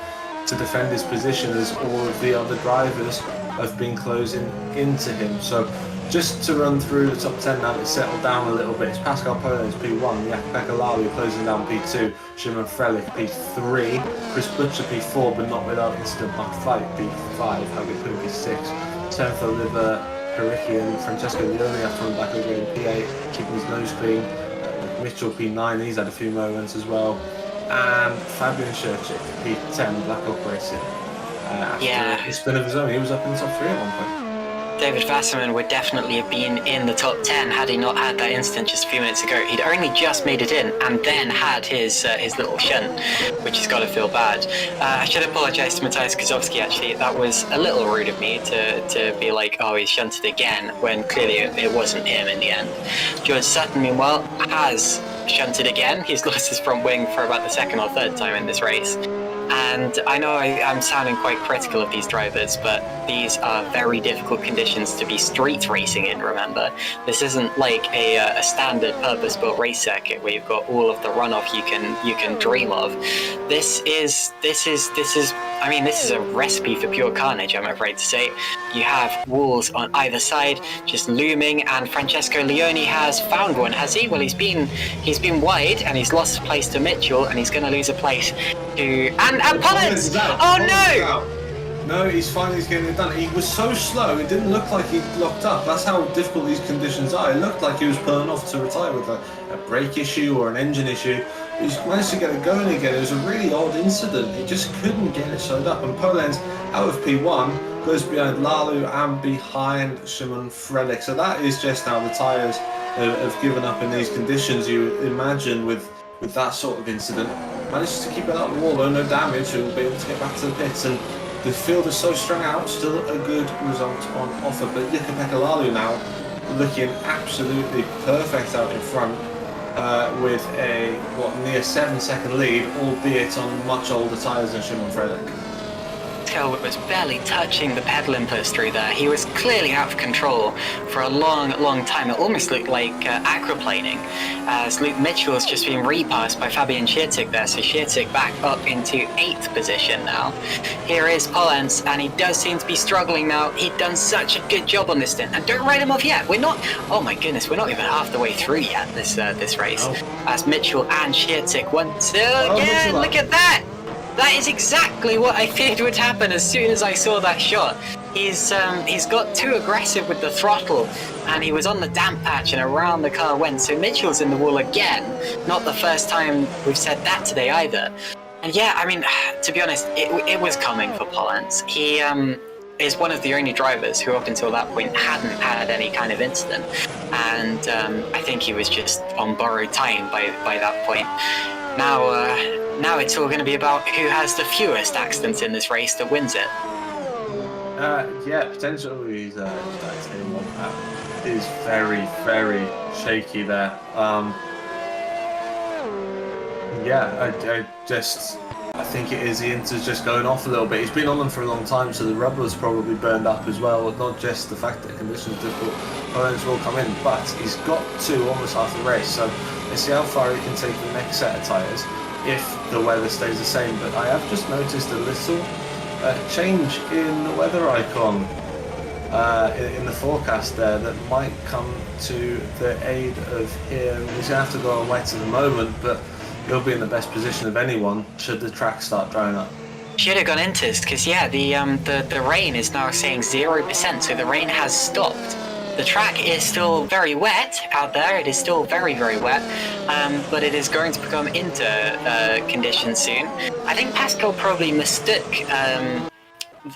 to defend his position, as all of the other drivers have been closing into him. So just to run through the top 10 now, it's settled down a little bit. It's Pascal Polenz P1, Jakub Lalu closing down P2, Szymon Frelick P3, Chris Butcher P4, but not without incident. Mark Fight P5, Helge Pun P6, 10th Oliver Pericki and Francesco Leone after on Baku in P8, keeping his nose clean. Mitchell P9, he's had a few moments as well. And Fabian Sherchik P10, Black Hawk Racing. After a spin of his own, he was up in the top 3 at one point. David Wasserman would definitely have been in the top 10 had he not had that incident just a few minutes ago. He'd only just made it in and then had his little shunt, which has got to feel bad. I should apologise to Matthias Kozowski, actually. That was a little rude of me to be like, oh, he's shunted again, when clearly it wasn't him in the end. George Sutton, meanwhile, has shunted again. He's lost his front wing for about the second or third time in this race. And I know I'm sounding quite critical of these drivers, but these are very difficult conditions to be street racing in, remember. This isn't like a standard purpose-built race circuit where you've got all of the runoff you can dream of. This is a recipe for pure carnage, I'm afraid to say. You have walls on either side just looming, and Francesco Leone has found one, has he? Well, he's been wide, and he's lost a place to Mitchell, and he's going to lose a place to... And Pollens! Oh no! No, he's finally getting it done. He was so slow, it didn't look like he locked up. That's how difficult these conditions are. It looked like he was pulling off to retire with a brake issue or an engine issue. He's managed to get it going again. It was a really odd incident. He just couldn't get it sewed up. And Polenz, out of P1, goes behind Lalu and behind Szymon Frelick. So that is just how the tyres have given up in these conditions. You imagine with that sort of incident. Manages to keep it out the wall, though no damage. He'll be able to get back to the pits. And the field is so strung out, still a good result on offer. But Jakub Lalu now looking absolutely perfect out in front. With a near 7-second lead, albeit on much older tyres than Szymon Frelick. Pascal was barely touching the pedal inputs through there. He was clearly out of control for a long time. It almost looked like aquaplaning, as Luke Mitchell has just been repassed by Fabian Schiertig there. So Schiertig back up into 8th position now. Here is Pollens, and he does seem to be struggling now. He'd done such a good job on this stint, and don't write him off yet. We're not. Oh my goodness, we're not even half the way through yet. This race, as Mitchell and Schiertig want to again. Look at that. That is exactly what I feared would happen as soon as I saw that shot. He's got too aggressive with the throttle, and he was on the damp patch and around the car went. So Mitchell's in the wall again. Not the first time we've said that today either. And yeah, I mean, to be honest, it was coming for Pollens. He is one of the only drivers who up until that point hadn't had any kind of incident. And I think he was just on borrowed time by that point. Now it's all going to be about who has the fewest accidents in this race that wins it. Yeah, potentially he's titanium one is very, very shaky there. I think it is the Inter's just going off a little bit. He's been on them for a long time, so the rubber's probably burned up as well. Not just the fact that conditions are difficult, opponents will come in, but he's got to almost half the race, so let's see how far he can take the next set of tyres if the weather stays the same. But I have just noticed a little change in the weather icon in the forecast there that might come to the aid of him. He's going to have to go on wet at the moment, but he'll be in the best position of anyone should the track start drying up. Should have gone into this because the rain is now saying 0%, so the rain has stopped. The track is still very wet out there. It is still very, very wet, but it is going to become inter conditions soon. I think Pascal probably mistook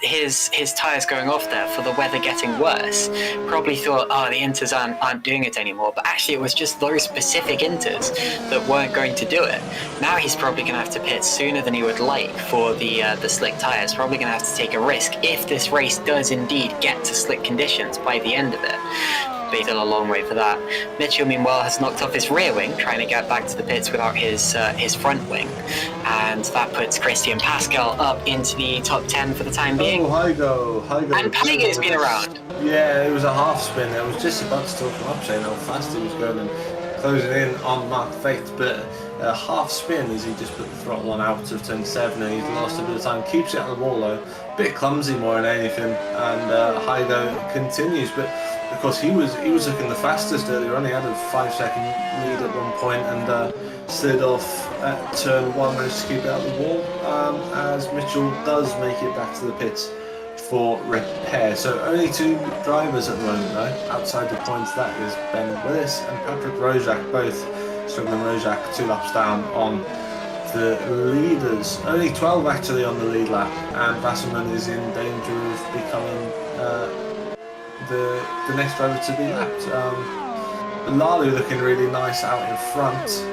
his tyres going off there for the weather getting worse. Probably thought, oh, the Inters aren't doing it anymore, but actually it was just those specific Inters that weren't going to do it. Now he's probably going to have to pit sooner than he would like for the slick tyres. Probably going to have to take a risk if this race does indeed get to slick conditions by the end of it. But still a long way for that. Mitchell, meanwhile, has knocked off his rear wing, trying to get back to the pits without his front wing, and that puts Christian Pascal up into the top 10 for the time being. Oh, Hygo. And Paniga's been around. Yeah, it was a half spin. I was just about to talk him up, saying how fast he was going and closing in on Mark Fate, but a half spin as he just put the throttle on out of turn 7 and he's lost a bit of time. Keeps it on the wall though, a bit clumsy more than anything, and Hygo continues, but of course he was looking the fastest earlier on. He had a 5-second lead at one point and slid off at turn 1, managed to keep it out of the wall, as Mitchell does make it back to the pits for repair. So only 2 drivers at the moment though, outside the points. That is Ben Willis and Patrick Rojak, both struggling. Rojak 2 laps down on the leaders. Only 12 actually on the lead lap, and Wasserman is in danger of becoming the next driver to be lapped. Lalu looking really nice out in front.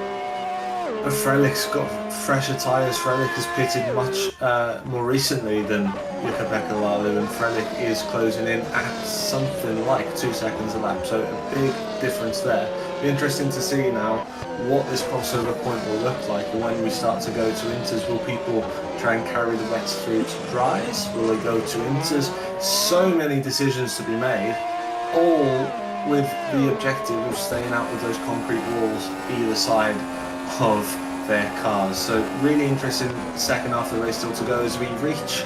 But Frelic's got fresher tyres. Frelic has pitted much more recently than Jukka-Pekka Lalu, and Frelic is closing in at something like 2 seconds a lap, so a big difference there. Be interesting to see now what this crossover point will look like, and when we start to go to inters, will people try and carry the wets through to dries? Will they go to inters? So many decisions to be made, all with the objective of staying out of those concrete walls either side of their cars. So really interesting second half of the race still to go as we reach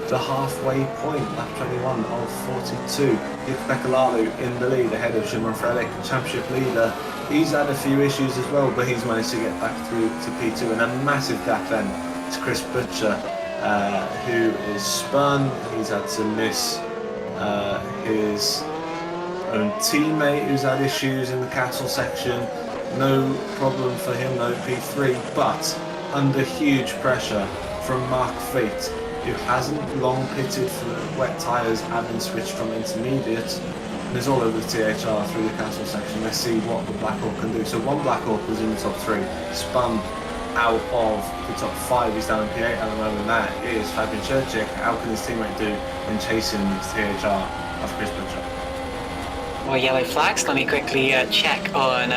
the halfway point, lap 21 of 42. Jukka-Pekka Lalu in the lead ahead of Shimon Frelick, championship leader. He's had a few issues as well, but he's managed to get back through to P2, and a massive gap then to Chris Butcher, who is spun. He's had to miss his own teammate who's had issues in the castle section. No problem for him though, P3, but under huge pressure from Mark Fate, who hasn't long pitted for wet tyres, having switched from intermediate, and is all over the THR through the castle section. Let's see what the Black Hawk can do. So one Black Hawk was in the top 3, spun out of the top 5, he's down in P8 at the moment. That is Fabian Schiertig. How can his teammate do in chasing the THR of Chris Butcher? More yellow flags. Let me quickly check on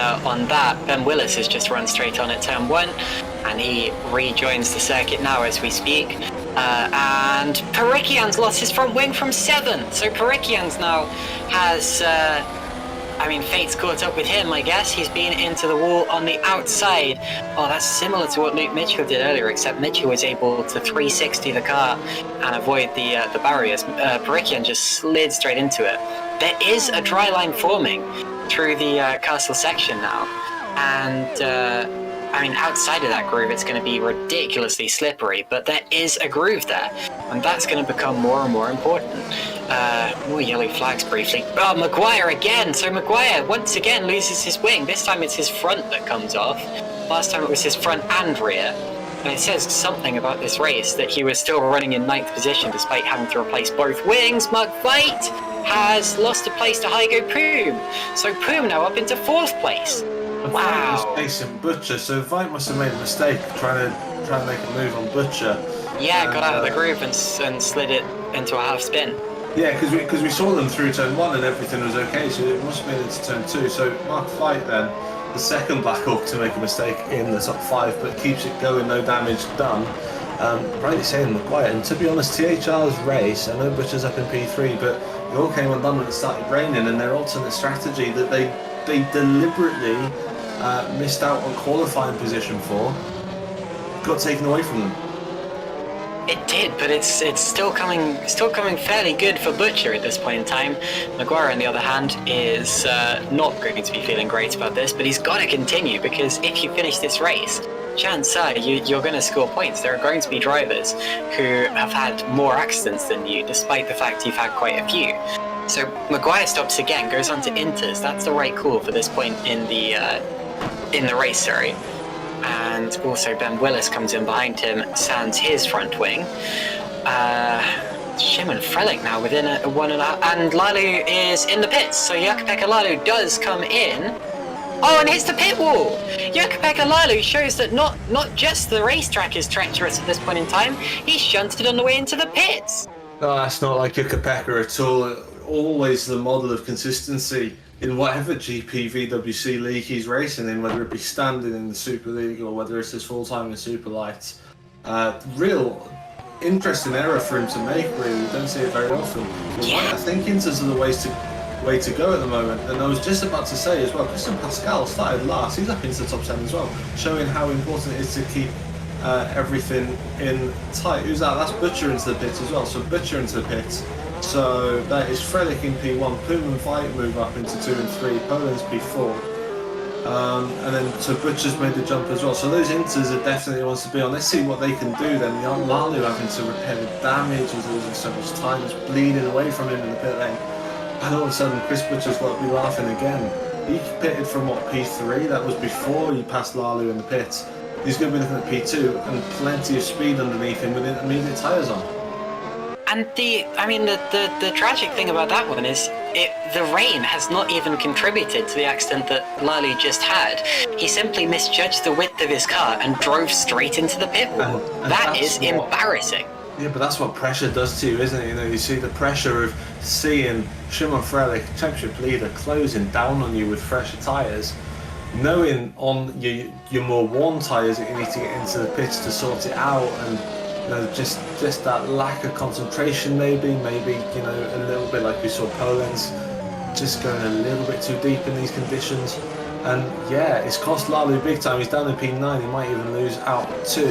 that. Ben Willis has just run straight on at turn 1, and he rejoins the circuit now as we speak. And Perikian's lost his front wing from 7, so Perikian's now has... Fate's caught up with him, I guess. He's been into the wall on the outside. Oh, that's similar to what Luke Mitchell did earlier, except Mitchell was able to 360 the car and avoid the barriers. Perikian just slid straight into it. There is a dry line forming through the castle section now, and outside of that groove, it's going to be ridiculously slippery, but there is a groove there, and that's going to become more and more important. More yellow flags briefly. Oh, Maguire again! So Maguire once again loses his wing. This time it's his front that comes off. Last time it was his front and rear. And it says something about this race that he was still running in 9th position despite having to replace both wings. Mug Fight has lost a place to Hygo Poom. So Poom now up into 4th place. Wow. He's facing Butcher, so Vite must have made a mistake trying to make a move on Butcher. Yeah, got out of the groove and slid it into a half spin. Yeah, because we saw them through turn 1 and everything was okay, so it must have been into turn 2. So Mark Fight then, the second Black Hawk to make a mistake in the top 5, but keeps it going, no damage done. Rightly saying Maguire, and to be honest, THR's race, I know Butcher's up in P3, but it all came undone when it started raining, and their alternate strategy that they deliberately missed out on qualifying position for got taken away from them. It did, but it's still coming fairly good for Butcher at this point in time. Maguire, on the other hand, is not going to be feeling great about this, but he's got to continue, because if you finish this race, chances are you're going to score points. There are going to be drivers who have had more accidents than you, despite the fact you've had quite a few. So Maguire stops again, goes on to Inters. That's the right call for this point in the race, sorry. And also Ben Willis comes in behind him, sands his front wing. Shimon Frelick now within a 1.5, and Lalu is in the pits, so Jukka-Pekka Lalu does come in. Oh, and hits the pit wall! Jukka-Pekka Lalu shows that not just the racetrack is treacherous at this point in time, he's shunted on the way into the pits! No, that's not like Jukka-Pekka at all. Always the model of consistency in whatever GPVWC league he's racing in, whether it be standing in the Super League or whether it's his full-time in Superlights. Real interesting error for him to make, really. We don't see it very often. Yeah. I think Inters are the way to go at the moment. And I was just about to say as well, Christian Pascal started last. He's up into the top 10 as well, showing how important it is to keep everything in tight. Who's that? That's Butcher into the pits as well. So Butcher into the pits. So that is Frelick in P1, Poom and Vite move up into 2 and 3, Poland's P4. And then so Butcher's made the jump as well. So those Inters are definitely wants to be on. Let's see what they can do then. Lalu having to repair the damage, he's losing so much time, it's bleeding away from him in the pit lane. And all of a sudden Chris Butcher's got to be laughing again. He pitted from what, P3? That was before he passed Lalu in the pits. He's going to be looking at P2 and plenty of speed underneath him with intermediate tyres on. And the tragic thing about that one is the rain has not even contributed to the accident that Lally just had. He simply misjudged the width of his car and drove straight into the pit wall. That is embarrassing. Yeah, but that's what pressure does to you, isn't it? You know, you see the pressure of seeing Shimon Frelick, championship leader, closing down on you with fresher tyres, knowing on your more worn tyres that you need to get into the pits to sort it out, and you know, just that lack of concentration, maybe, you know, a little bit like we saw Poland's, just going a little bit too deep in these conditions. And yeah, it's cost Lalu big time. He's down in P9, he might even lose out to...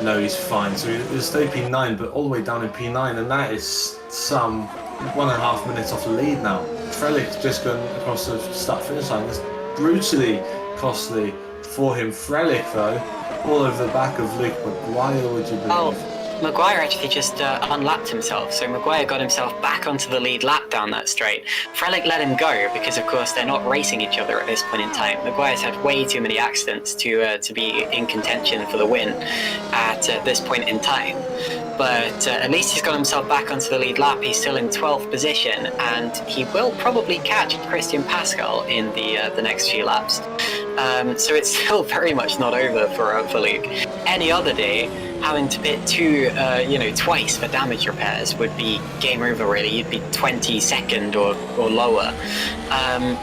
no, he's fine. So he'll stay P9, but all the way down in P9, and that is some 1.5 minutes off the lead now. Frelick just going across the start-finish line. That's brutally costly for him. Frelick, though, all over the back of Luke Maguire, would you believe? Oh, Maguire actually just unlapped himself, so Maguire got himself back onto the lead lap down that straight. Frelick let him go because, of course, they're not racing each other at this point in time. Maguire's had way too many accidents to be in contention for the win at this point in time. But at least he's got himself back onto the lead lap. He's still in 12th position, and he will probably catch Christian Pascal in the next few laps. So it's still very much not over for Luke. Any other day, having to pit twice for damage repairs would be game over. Really, you'd be 22nd or lower.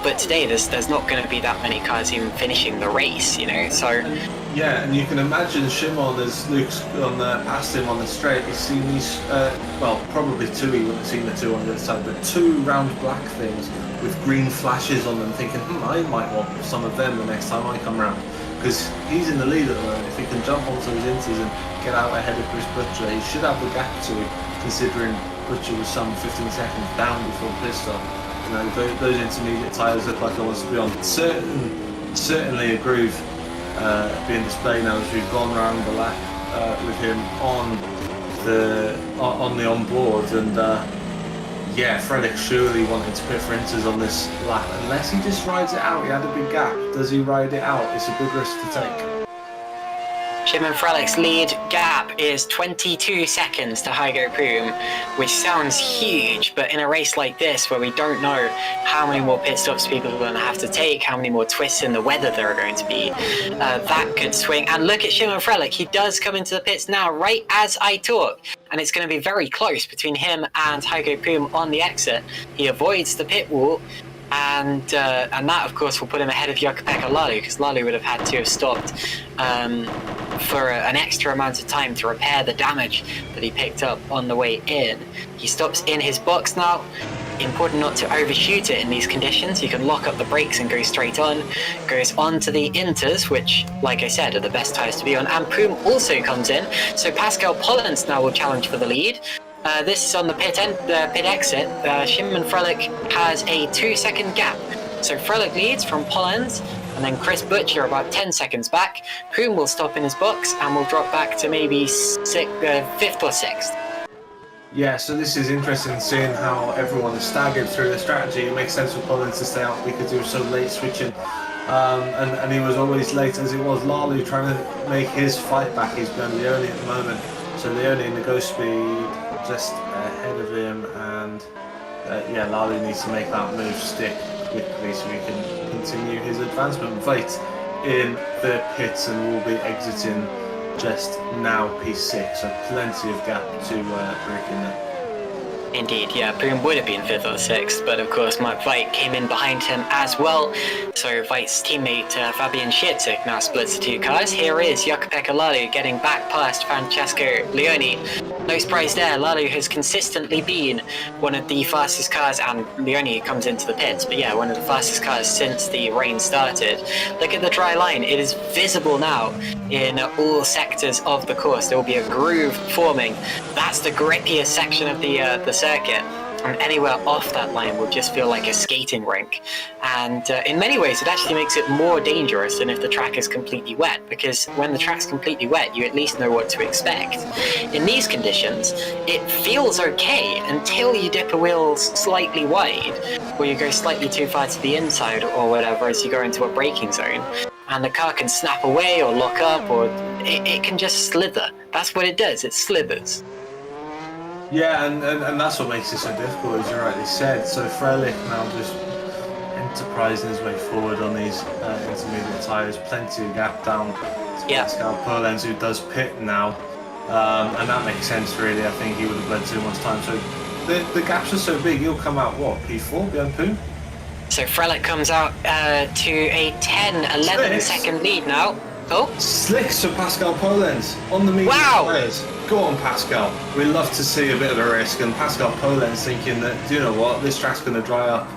But today, there's not going to be that many cars even finishing the race. So. Yeah, and you can imagine Shimon as Luke's gone past him on the straight. He's seen these, probably two. He wouldn't have seen the two on the other side, but two round black things with green flashes on them, thinking, I might want some of them the next time I come round. Because he's in the lead at the moment. If he can jump onto his inters and get out ahead of Chris Butcher, he should have the gap to, considering Butcher was some 15 seconds down before pit stop. Those intermediate tyres look like I want to be on. Certainly a groove being displayed now as we've gone around the lap with him on the onboard, and Frelick surely wanting to pit for inters on this lap, unless he just rides it out. He had a big gap. Does he ride it out? It's a big risk to take. Shimon Frelick's lead gap is 22 seconds to Hygo Poom, which sounds huge, but in a race like this where we don't know how many more pit stops people are going to have to take, how many more twists in the weather there are going to be, that could swing. And look at Shimon Frelick, he does come into the pits now right as I talk, and it's going to be very close between him and Hygo Poom on the exit. He avoids the pit wall, and that of course will put him ahead of Jukka-Pekka Lalu, because Lalu would have had to have stopped for an extra amount of time to repair the damage that he picked up on the way in. He stops in his box now. Important not to overshoot it in these conditions. You can lock up the brakes and go straight on. Goes on to the inters, which, like I said, are the best tyres to be on. And Poom also comes in, so Pascal Pollens now will challenge for the lead. This is on the pit exit. Shimon Frelick has a 2-second gap. So Frelick leads from Pollens, and then Chris Butcher about 10 seconds back. Poom will stop in his box and will drop back to maybe 5th or 6th. Yeah, so this is interesting seeing how everyone is staggered through the strategy. It makes sense for Pollens to stay out because he was so late switching. And he was always late as it was. Lalu trying to make his fight back. He's going Leone at the moment. So Leone in the go speed just ahead of him, and Lalu needs to make that move stick quickly so he can continue his advancement. Veit in the pits and will be exiting just now P6, so plenty of gap to break in there. Indeed, yeah, Poom would have been 5th or 6th, but of course Mark Veit came in behind him as well. So Veit's teammate Fabian Schiertzig now splits the two cars. Here is Jukka-Pekka Lalu getting back past Francesco Leone. No surprise there, Lalu has consistently been one of the fastest cars, and Leone comes into the pits, but yeah, one of the fastest cars since the rain started. Look at the dry line, it is visible now in all sectors of the course. There will be a groove forming. That's the grippiest section of the circuit, and anywhere off that line will just feel like a skating rink. And in many ways it actually makes it more dangerous than if the track is completely wet, because when the track's completely wet you at least know what to expect. In these conditions it feels okay until you dip a wheel slightly wide, or you go slightly too far to the inside or whatever as you go into a braking zone, and the car can snap away or lock up, or it can just slither. That's what it does, it slithers. Yeah, and that's what makes it so difficult, as you rightly said. So Frelick now just enterprising his way forward on these intermediate tyres. Plenty of gap down to Pascal Pollens, who does pit now. And that makes sense, really. I think he would have bled too much time. So the gaps are so big, he'll come out, what, P4 behind Poom? So Frelick comes out to a 10-11 second lead now. Oh, Slicks for Pascal Pollens on the medium tyres. Go on, Pascal. We love to see a bit of a risk, and Pascal Pollens thinking that, do you know what, this track's going to dry up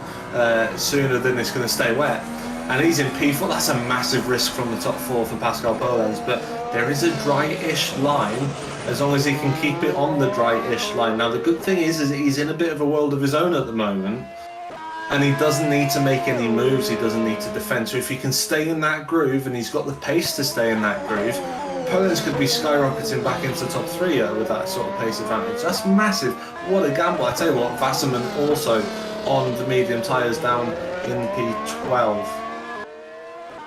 sooner than it's going to stay wet. And he's in P4. That's a massive risk from the top 4 for Pascal Pollens, but there is a dry-ish line as long as he can keep it on the dry-ish line. Now, the good thing is he's in a bit of a world of his own at the moment, and he doesn't need to make any moves, he doesn't need to defend. So if he can stay in that groove, and he's got the pace to stay in that groove, Pollens could be skyrocketing back into top 3 with that sort of pace advantage. That's massive. What a gamble. I tell you what, Wasserman also on the medium tyres down in P12.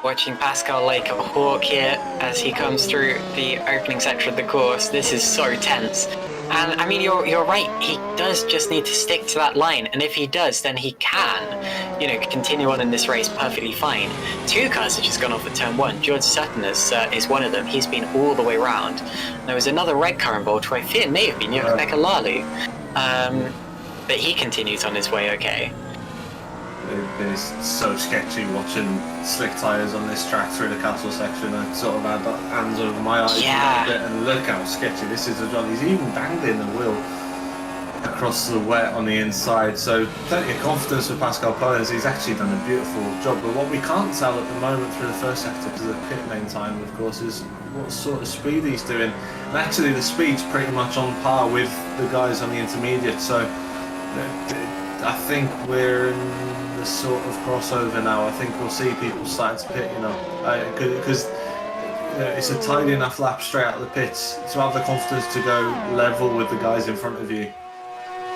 Watching Pascal like a hawk here as he comes through the opening section of the course. This is so tense. And I mean, you're right. He does just need to stick to that line, and if he does, then he can, continue on in this race perfectly fine. Two cars have just gone off at turn one. George Sutton is one of them. He's been all the way round. There was another red car involved, who I fear may have been Yokapeka Lalu, but he continues on his way okay. It is so sketchy watching slick tyres on this track through the castle section. I sort of had hands over my eyes a bit, and look how sketchy this is as well. He's even dangling the wheel across the wet on the inside, so plenty of confidence for Pascal Pollens. He's actually done a beautiful job, but what we can't tell at the moment through the first sector, because of the pit lane time of course, is what sort of speed he's doing. And actually the speed's pretty much on par with the guys on the intermediate, so I think we're in the sort of crossover now. I think we'll see people starting to pit, because it's a tidy enough lap straight out of the pits to have the confidence to go level with the guys in front of you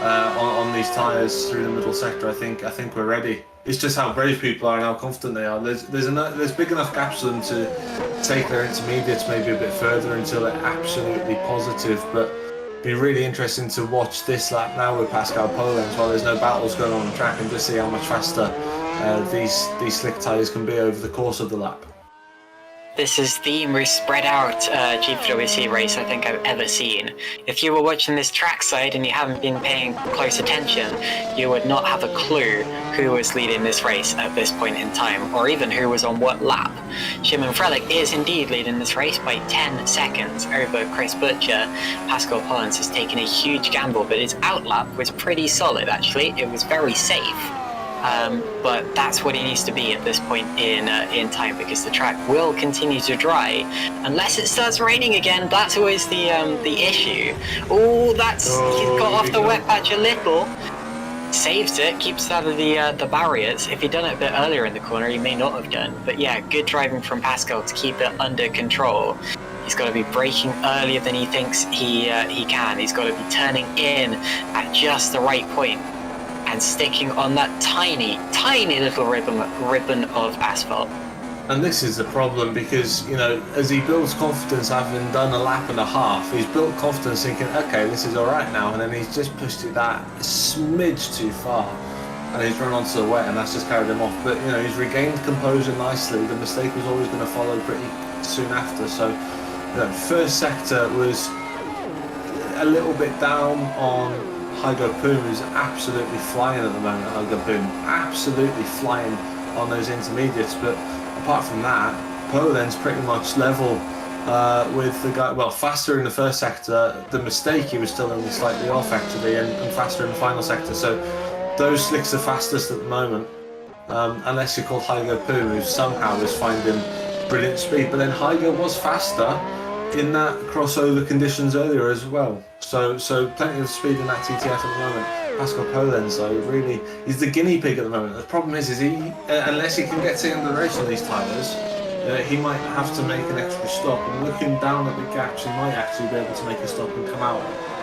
on these tyres through the middle sector. I think we're ready. It's just how brave people are and how confident they are. There's big enough gaps for them to take their intermediates maybe a bit further until they're absolutely positive, but be really interesting to watch this lap now with Pascal Pollens while there's no battles going on the track, and just see how much faster these slick tyres can be over the course of the lap. This is the most spread out GPVWC race I think I've ever seen. If you were watching this trackside and you haven't been paying close attention, you would not have a clue who was leading this race at this point in time, or even who was on what lap. Shimon Frelick is indeed leading this race by 10 seconds over Chris Butcher. Pascal Pollens has taken a huge gamble, but his outlap was pretty solid actually. It was very safe. But that's what he needs to be at this point in time, because the track will continue to dry unless it starts raining again. That's always the issue. Oh, he's got off the wet patch a little. Saves it, keeps it out of the barriers. If he'd done it a bit earlier in the corner, he may not have done. But yeah, good driving from Pascal to keep it under control. He's got to be braking earlier than he thinks he can. He's got to be turning in at just the right point and sticking on that tiny, tiny little ribbon of asphalt. And this is the problem, because, as he builds confidence, having done a lap and a half, he's built confidence thinking, okay, this is all right now, and then he's just pushed it that smidge too far, and he's run onto the wet, and that's just carried him off. But, he's regained composure nicely. The mistake was always going to follow pretty soon after. So, first sector was a little bit down on Hygo Poom, who's absolutely flying at the moment. Hygo Poom, absolutely flying on those intermediates, but apart from that, Pollens pretty much level with the guy, well, faster in the first sector. The mistake, he was still only slightly off actually, and faster in the final sector. So those slicks are fastest at the moment, unless you're called Hygo Poom, who somehow is finding brilliant speed. But then Hygo was faster in that crossover conditions earlier as well. So plenty of speed in that TTF at the moment. Pascal Pollens, though, really, he's the guinea pig at the moment. The problem is he, unless he can get to the end of the race on these tyres, he might have to make an extra stop. And looking down at the gaps, he might actually be able to make a stop and come out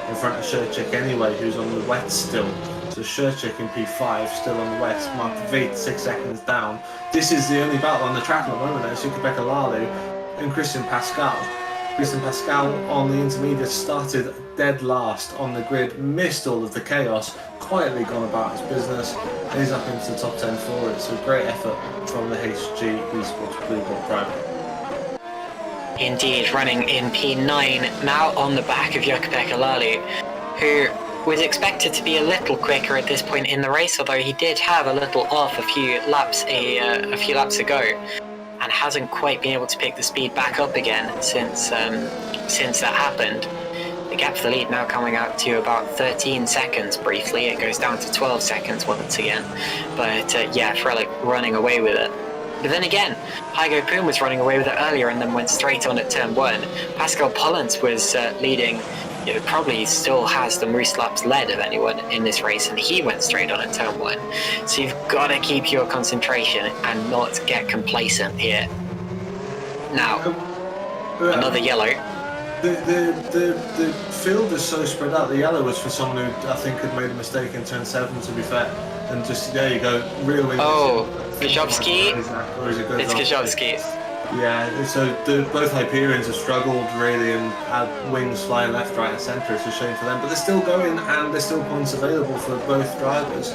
in front of Sherchik anyway, who's on the wet still. So Sherchik in P5, still on the wet. Mark Veit 6 seconds down. This is the only battle on the track at the moment. It's Yokapeka Lalu and Christian Pascal. Christian Pascal on the intermediate started dead last on the grid, missed all of the chaos, quietly gone about his business, and he's up into the top 10 for it. So great effort from the HG Esports Blue Book driver. Indeed, running in P9, now on the back of Yokapeka Lalu, who was expected to be a little quicker at this point in the race, although he did have a little off a few laps ago, and hasn't quite been able to pick the speed back up again since that happened. The gap for the lead now coming out to about 13 seconds briefly. It goes down to 12 seconds once again. But yeah, Frelick running away with it. But then again, Hygo Poom was running away with it earlier and then went straight on at turn 1. Pascal Pollens was leading. Probably still has the most laps led of anyone in this race, and he went straight on at turn 1. So you've got to keep your concentration and not get complacent here. Now, another yellow. The field is so spread out. The yellow was for someone who I think had made a mistake in turn 7, to be fair. and just there you go, real wing. Oh, Gajovski. It's Gajovski. Yeah, so both Hyperions have struggled really and had wings flying left, right and centre. It's a shame for them, but they're still going and there's still points available for both drivers.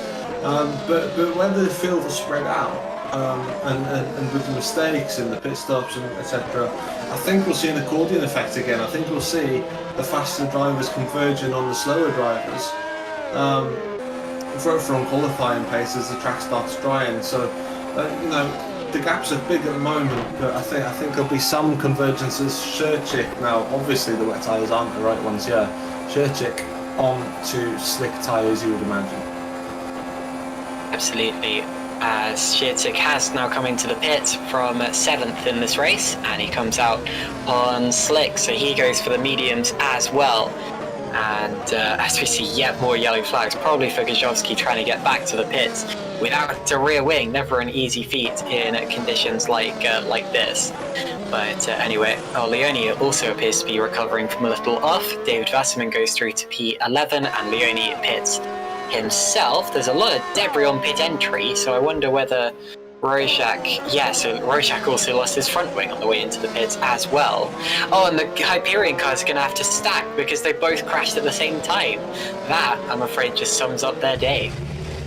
But when the field is spread out and with the mistakes in the pit stops and etc., I think we'll see an accordion effect again. I think we'll see the faster drivers converging on the slower drivers from qualifying pace as the track starts drying. So you know, the gaps are big at the moment, but I think there'll be some convergences. Sherchik now, obviously the wet tyres aren't the right ones here. Sherchik on to slick tyres, you would imagine. Absolutely. As Sherchik has now come into the pit from 7th in this race, and he comes out on slick, so he goes for the mediums as well. And as we see yet more yellow flags, probably for Gajovski trying to get back to the pits without a rear wing. Never an easy feat in conditions like this. But anyway, Leone also appears to be recovering from a little off. David Wasserman goes through to P11 and Leone pits himself. There's a lot of debris on pit entry, so I wonder whether so Rojak also lost his front wing on the way into the pits as well. Oh, and the Hyperion cars are going to have to stack because they both crashed at the same time. That, I'm afraid, just sums up their day.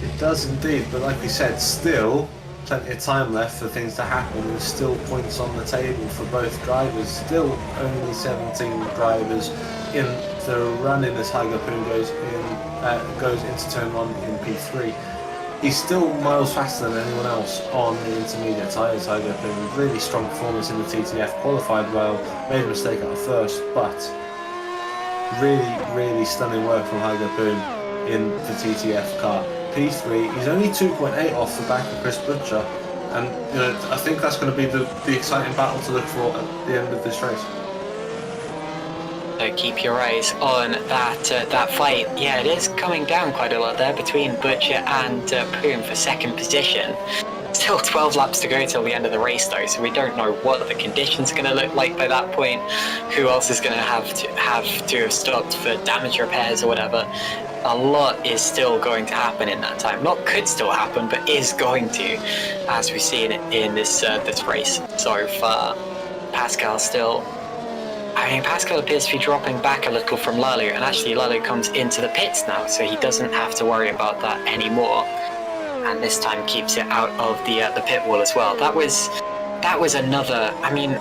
It does indeed, but like we said, still plenty of time left for things to happen. There's still points on the table for both drivers. Still only 17 drivers in the running as Hagapoo goes into turn 1 in P3. He's still miles faster than anyone else on the intermediate tyres. Hagapoo, really strong performance in the TTF, qualified well, made a mistake at the first, but really stunning work from Hagapoo in the TTF car. P3, he's only 2.8 off the back of Chris Butcher, and you know, I think that's going to be the exciting battle to look for at the end of this race. So keep your eyes on that fight. Yeah, it is coming down quite a lot there between Butcher and Poom for second position. Still 12 laps to go till the end of the race though, so we don't know what the conditions are going to look like by that point. Who else is going to have stopped for damage repairs or whatever. A lot is still going to happen in that time. Not could still happen, but is going to, as we've seen in this race so far. Pascal appears to be dropping back a little from Lalu, and actually Lalu comes into the pits now, so he doesn't have to worry about that anymore. And this time keeps it out of the pit wall as well. That was another. I mean,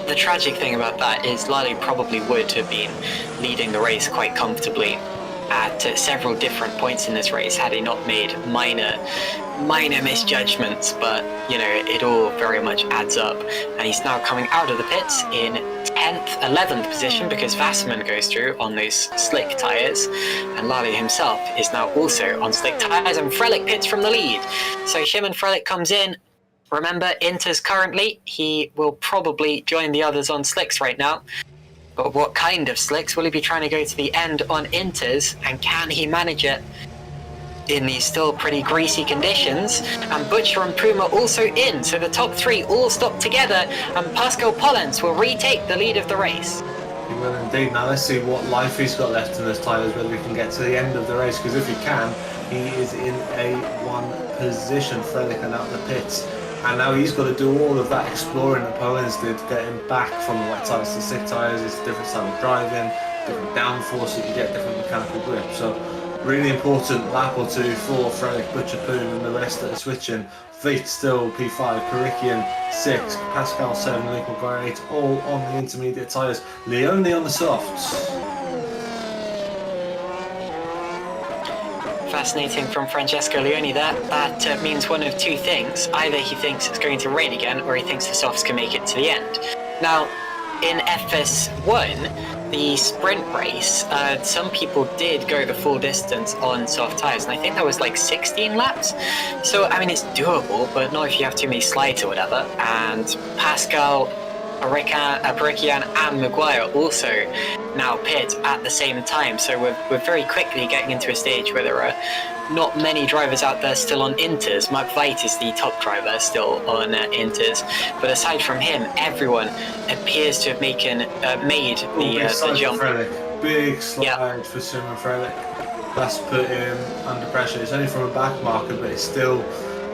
the tragic thing about that is Lalu probably would have been leading the race quite comfortably at several different points in this race had he not made minor misjudgments, but you know, it all very much adds up. And he's now coming out of the pits in 10th, 11th position because Wasserman goes through on those slick tyres, and Lalu himself is now also on slick tyres, and Frelich pits from the lead. So Shimon Frelich comes in. Remember, Inters currently, he will probably join the others on slicks right now. But what kind of slicks? Will he be trying to go to the end on Inters, and can he manage it in these still pretty greasy conditions? And Butcher and Puma also in, so the top three all stop together, and Pascal Pollens will retake the lead of the race. He will indeed. Now let's see what life he's got left in those tyres, whether he can get to the end of the race, because if he can, he is in A1 position. Frelich and out the pits. And now he's got to do all of that exploring that Pollens did, getting back from the wet tyres to slick tyres. It's a different style of driving, different downforce that you get, different mechanical grip. So really important lap or two for Frelich, Butcher, Poon and the rest that are switching. Veit still P5, Perikian 6, Pascal 7, Luke McGuire 8, all on the intermediate tyres. Leone on the softs. Fascinating from Francesco Leone there. That means one of two things. Either he thinks it's going to rain again, or he thinks the softs can make it to the end. Now, in FS1, the sprint race, some people did go the full distance on soft tyres, and I think that was like 16 laps. So, I mean, it's doable, but not if you have too many slides or whatever. And Pascal, Perikian and Maguire also now pit at the same time, so we're very quickly getting into a stage where there are not many drivers out there still on Inters. Mark Veit is the top driver still on Inters, but aside from him, everyone appears to have made the jump. Big slide for Simon Frelich. That's put him under pressure. It's only from a back marker, but it's still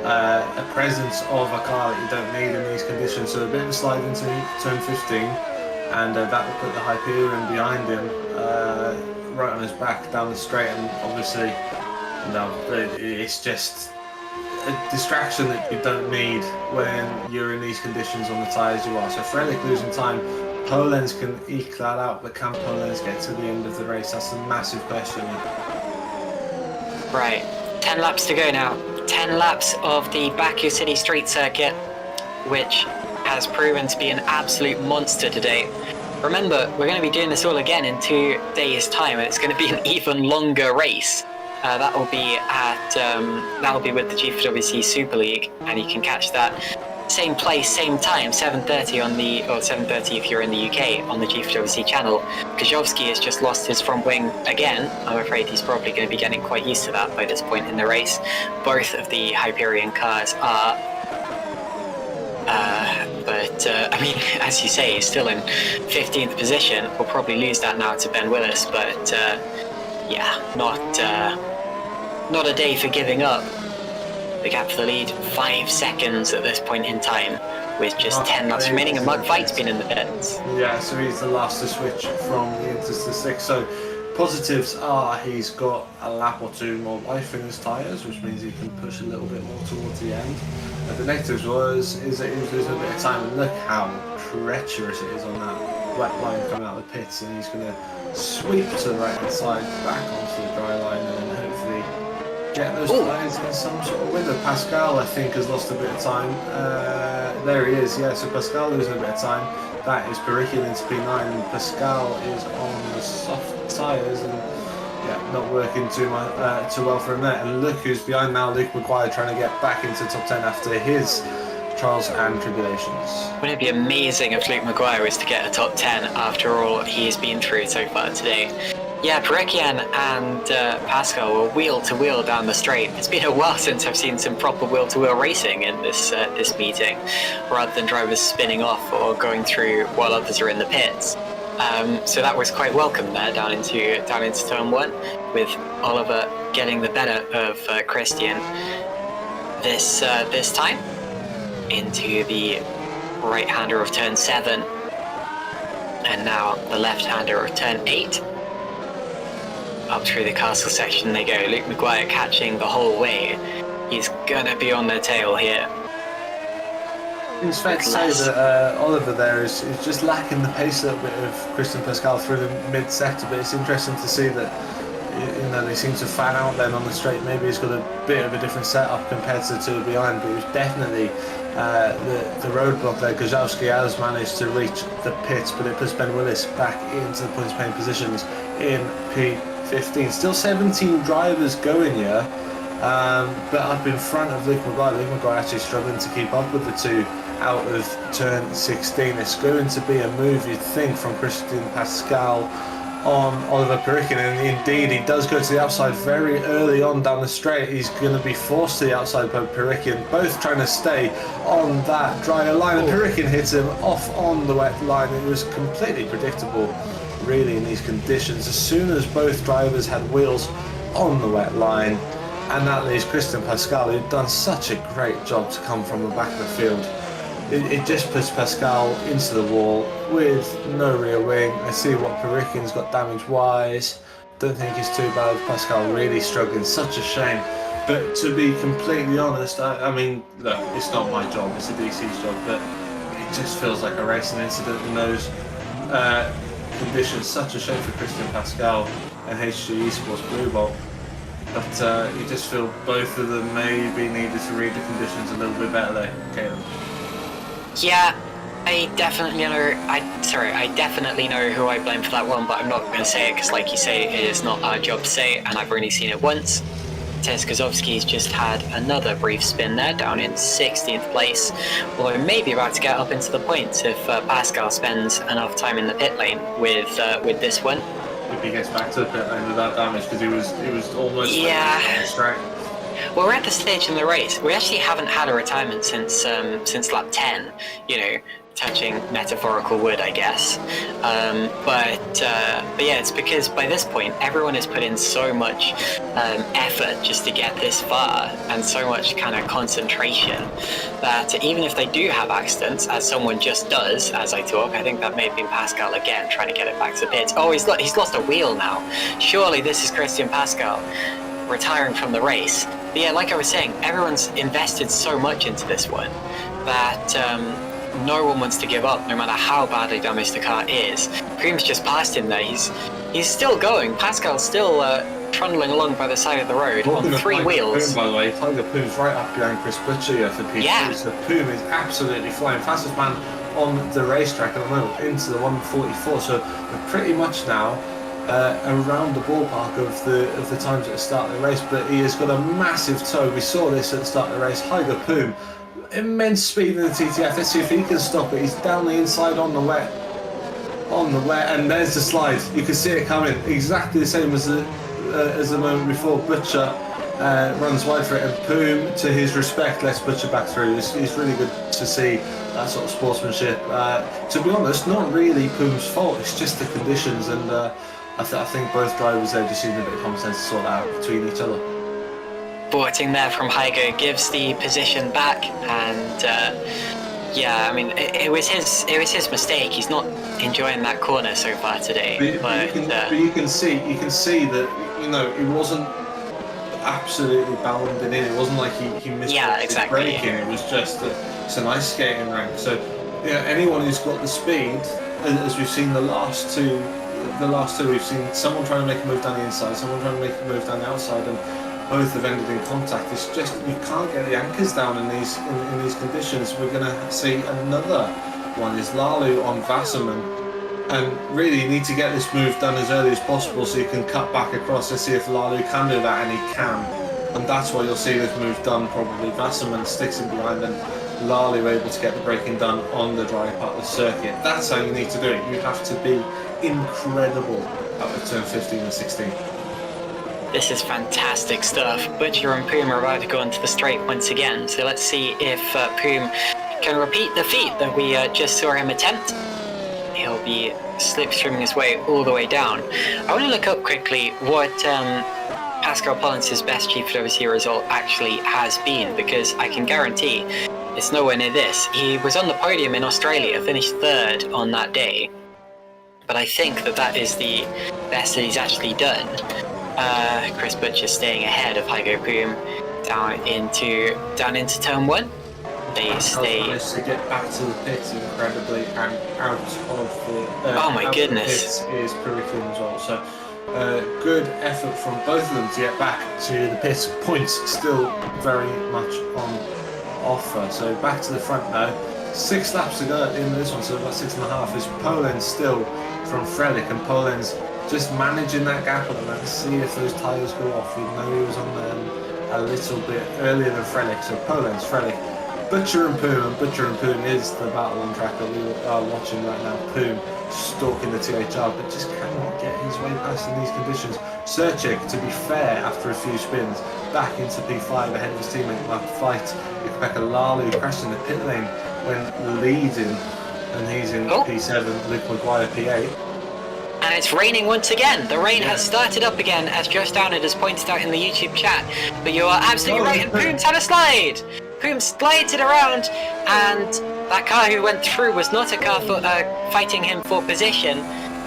a presence of a car that you don't need in these conditions. So a bit of a slide into turn 15, and that will put the Hyperion behind him, right on his back down the straight. And obviously, it's just a distraction that you don't need when you're in these conditions on the tyres you are. So Frelick losing time. Polenz can eke that out, but can Polenz get to the end of the race? That's a massive question. Right, 10 laps to go now. 10 laps of the Baku City Street Circuit, which has proven to be an absolute monster today. Remember, we're going to be doing this all again in 2 days' time, and it's going to be an even longer race. That will be with the GPVWC Super League, and you can catch that same place, same time, 7:30 on the, or 7:30 if you're in the UK, on the GPVWC channel. Kozhevsky has just lost his front wing again. I'm afraid he's probably going to be getting quite used to that by this point in the race. Both of the Hyperion cars are, I mean, as you say, he's still in 15th position. We'll probably lose that now to Ben Willis, but yeah, not a day for giving up. The gap for the lead, 5 seconds at this point in time, with just 10 laps remaining, and Mugfight's been in the pits. Yeah, so he's the last to switch from the Inters to 6. So positives are he's got a lap or two more life in his tyres, which means he can push a little bit more towards the end. The negatives is that he was losing a bit of time, and look how treacherous it is on that wet line coming out of the pits, and he's going to sweep to the right hand side, back onto the dry line, and then hopefully get those tyres in some sort of window. Pascal, I think, has lost a bit of time. There he is, yeah, so Pascal losing a bit of time. That is Perikian into P9, and Pascal is on the soft tyres, and yeah, not working too well for him there. And look who's behind now, Luke Maguire, trying to get back into top 10 after his trials and tribulations. Wouldn't it be amazing if Luke Maguire was to get a top 10 after all he's been through so far today? Yeah, Perikian and Pascal were wheel to wheel down the straight. It's been a while since I've seen some proper wheel to wheel racing in this meeting, rather than drivers spinning off or going through while others are in the pits. So that was quite welcome there down into turn 1, with Oliver getting the better of Christian this time into the right-hander of turn 7, and now the left-hander of turn 8. Up through the castle section they go. Luke Maguire catching the whole way. He's gonna be on their tail here. It's fair to say that Oliver there is just lacking the pace a little bit of Christian Pascal through the mid-sector, but it's interesting to see that they seem to fan out then on the straight. Maybe he's got a bit of a different setup compared to the two behind, but it was definitely the roadblock there. Kozhevsky has managed to reach the pits, but it puts Ben Willis back into the points paying positions in P15. Still 17 drivers going here, but up in front of Luke Maguire. Luke Maguire actually struggling to keep up with the two out of turn 16. It's going to be a move, you'd think, from Christian Pascal on Oliver Perikian, and indeed he does go to the outside very early on down the straight. He's going to be forced to the outside by Perikian, both trying to stay on that drier line, and Perikian hits him off on the wet line. It was completely predictable really in these conditions. As soon as both drivers had wheels on the wet line, and that leaves Christian Pascal, who'd done such a great job to come from the back of the field. It just puts Pascal into the wall with no rear wing. I see what Perikian's got damage-wise. Don't think it's too bad. Pascal really struggling. Such a shame. But to be completely honest, I mean, look, it's not my job. It's the DC's job. But it just feels like a racing incident in those conditions. Such a shame for Christian Pascal and HG Esports Blue Bolt. But you just feel both of them maybe needed to read the conditions a little bit better there, Caleb. Yeah, I definitely know who I blame for that one, but I'm not going to say it because, like you say, it is not our job to say it, and I've only seen it once. Tez Kozhevsky's just had another brief spin there, down in 16th place, although maybe about to get up into the points if Pascal spends enough time in the pit lane with this one. If he gets back to the pit lane without damage, because he was almost straight. Well, we're at the stage in the race. We actually haven't had a retirement since lap 10. You know, touching metaphorical wood, I guess. But yeah, it's because by this point everyone has put in so much effort just to get this far, and so much kind of concentration, that even if they do have accidents, as someone just does as I talk, I think that may have been Pascal again trying to get it back to the pits. Oh, he's lost a wheel now. Surely this is Christian Pascal retiring from the race. But yeah, like I was saying, everyone's invested so much into this one that no one wants to give up, no matter how badly damaged the car is. Primo's just passed him there. He's still going. Pascal's still trundling along by the side of the road on 3 wheels. Poom, by the way, Tiger Poom's right up behind Chris Butcher here for P3. Yeah. So Poom is absolutely flying. Fastest man on the racetrack at the moment, into the 144. So we're pretty much now around the ballpark of the times at the start of the race. But he has got a massive toe. We saw this at the start of the race. Tiger Poom, immense speed in the TTF. Let's see if he can stop it. He's down the inside on the wet. And there's the slide. You can see it coming. Exactly the same as the moment before. Butcher runs wide for it, and Poom, to his respect, lets Butcher back through. It's really good to see that sort of sportsmanship. To be honest, not really Poom's fault. It's just the conditions, and I think both drivers there just using a bit of common sense to sort out between each other. Sporting there from Hygo gives the position back, and yeah, I mean it was his mistake. He's not enjoying that corner so far today. But you can see that he wasn't absolutely bounding in. It wasn't like he missed his braking. It was just it's an ice skating rink. So anyone who's got the speed, as we've seen the last two, we've seen someone trying to make a move down the inside, someone trying to make a move down the outside, and both have ended in contact. It's just you can't get the anchors down in these conditions. We're going to see another one is Lalu on Wasserman, and really you need to get this move done as early as possible so you can cut back across. Let's see if Lalu can do that, and he can, and that's why you'll see this move done. Probably Wasserman sticks in behind, and Lalu able to get the braking done on the dry part of the circuit. That's how you need to do it. You have to be incredible out of turn 15 and 16. This is fantastic stuff. Butcher and Poom are about to go into the straight once again, so let's see if Poom can repeat the feat that we just saw him attempt. He'll be slipstreaming his way all the way down. I want to look up quickly what Pascal Pollins's best GPVWC result actually has been, because I can guarantee it's nowhere near this. He was on the podium in Australia, finished 3rd on that day, but I think that is the best that he's actually done. Chris Butcher staying ahead of Hygo Poom down into turn 1. They stay to get back to the pits incredibly, and out of the oh my goodness, the pits is Prix as well. So good effort from both of them to get back to the pits. Points still very much on offer. So back to the front now. 6 laps to go in this one, so about 6.5 is Poland still from Frelick, and Poland's just managing that gap on them. Let's see if those tyres go off. We know he was on them a little bit earlier than Frelick. So Poland's Frelick, Butcher and Poom is the battle on track that we are watching right now. Poom stalking the THR, but just cannot get his way past in these conditions. Serchik, to be fair, after a few spins, back into P5 ahead of his teammate Mark Fight. Pekka Lalu crashed in the pit lane when leading, and he's in P7, Luke Maguire P8. And it's raining once again. The rain has started up again, as Josh Downard has pointed out in the YouTube chat. But you are absolutely right, and Poom's had a slide! Poom slides it around, and that car who went through was not a car fighting him for position,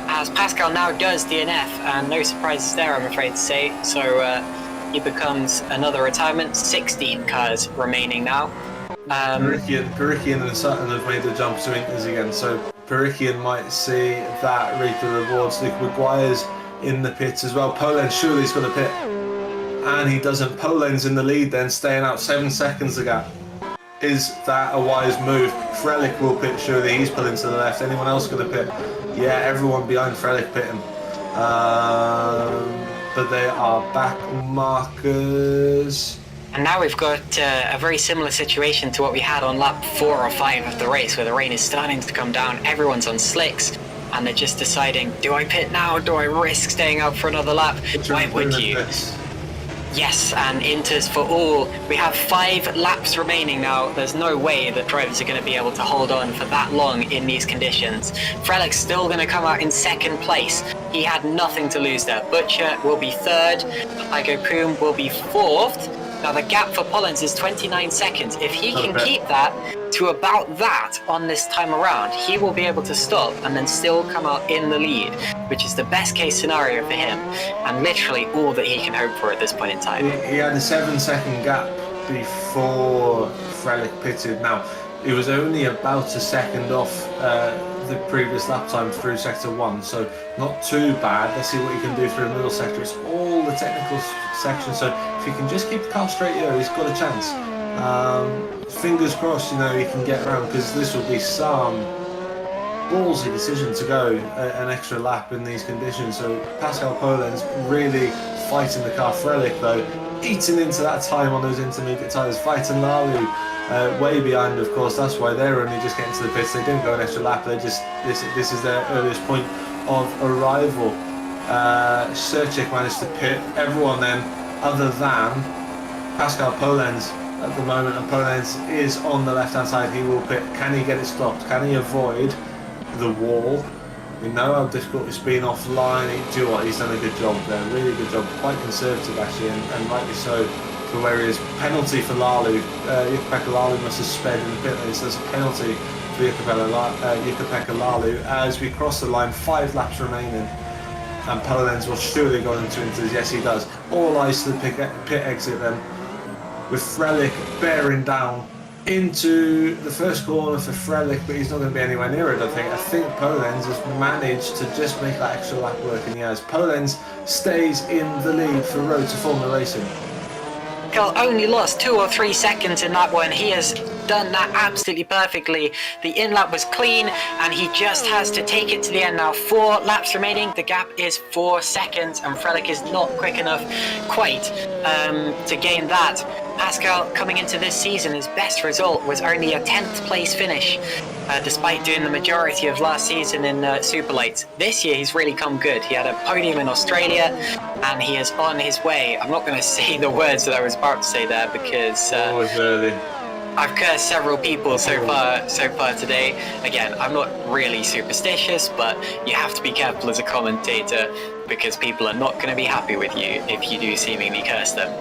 as Pascal now does DNF, and no surprises there, I'm afraid to say. So he becomes another retirement. 16 cars remaining now. Perikian and Sutton have made the jump to Inters again, so Perikian might see that reap the rewards. Luke Maguire's in the pits as well. Poland surely he's going to pit, and he doesn't. Poland's in the lead then, staying out 7 seconds the gap. Is that a wise move? Frelick will pit surely, he's pulling to the left. Anyone else going to pit? Yeah, everyone behind Frelick pitting. But they are back markers. And now we've got a very similar situation to what we had on lap 4 or 5 of the race, where the rain is starting to come down, everyone's on slicks, and they're just deciding, do I pit now? Do I risk staying out for another lap? Why would you? Yes, and inters for all. We have 5 laps remaining now. There's no way that drivers are going to be able to hold on for that long in these conditions. Frelik's still going to come out in 2nd place. He had nothing to lose there. Butcher will be 3rd. Igo Poom will be 4th. Now the gap for Pollens is 29 seconds. If he can keep that to about that on this time around, he will be able to stop and then still come out in the lead, which is the best case scenario for him and literally all that he can hope for at this point in time. He had a 7-second gap before Frelik pitted. Now, it was only about a second off the previous lap time through sector 1, so not too bad. Let's see what he can do through the middle sector. It's all the technical section, so if he can just keep the car straight here, he's got a chance. Fingers crossed, you know, he can get around, because this will be some ballsy decision to go an extra lap in these conditions. So Pascal Pollens really fighting the car. Frelik though eating into that time on those intermediate tyres, fighting Lalu way behind, of course. That's why they're only just getting to the pits. They didn't go an extra lap. They just this is their earliest point of arrival. Serchik managed to pit. Everyone then, other than Pascal Pollens at the moment, and Pollens is on the left hand side. He will pit. Can he get it stopped? Can he avoid the wall? We know how difficult it's been offline. Do you know what? He's done a good job there. Really good job. Quite conservative actually, and rightly so for where he is. Penalty for Lalu. Jukka-Pekka Lalu must have sped in the pit lane, so there's a penalty for Jukka-Pekka Lalu as we cross the line. 5 laps remaining, and Pollens will surely go into inters. Yes, he does. All eyes to the pit exit then, with Frelik bearing down into the first corner for Frelik, but he's not going to be anywhere near it. I think Pollens has managed to just make that extra lap work, and he has. Pollens stays in the lead for Road to Formula Racing. Gale only lost 2 or 3 seconds in that one. He has done that absolutely perfectly. The in-lap was clean, and he just has to take it to the end now. 4 laps remaining. The gap is 4 seconds, and Frelik is not quick enough quite to gain that. Pascal, coming into this season, his best result was only a 10th place finish, despite doing the majority of last season in Superlights. This year he's really come good. He had a podium in Australia, and he is on his way. I'm not going to say the words that I was about to say there, because I've cursed several people so far today. Again, I'm not really superstitious, but you have to be careful as a commentator, because people are not going to be happy with you if you do seemingly curse them.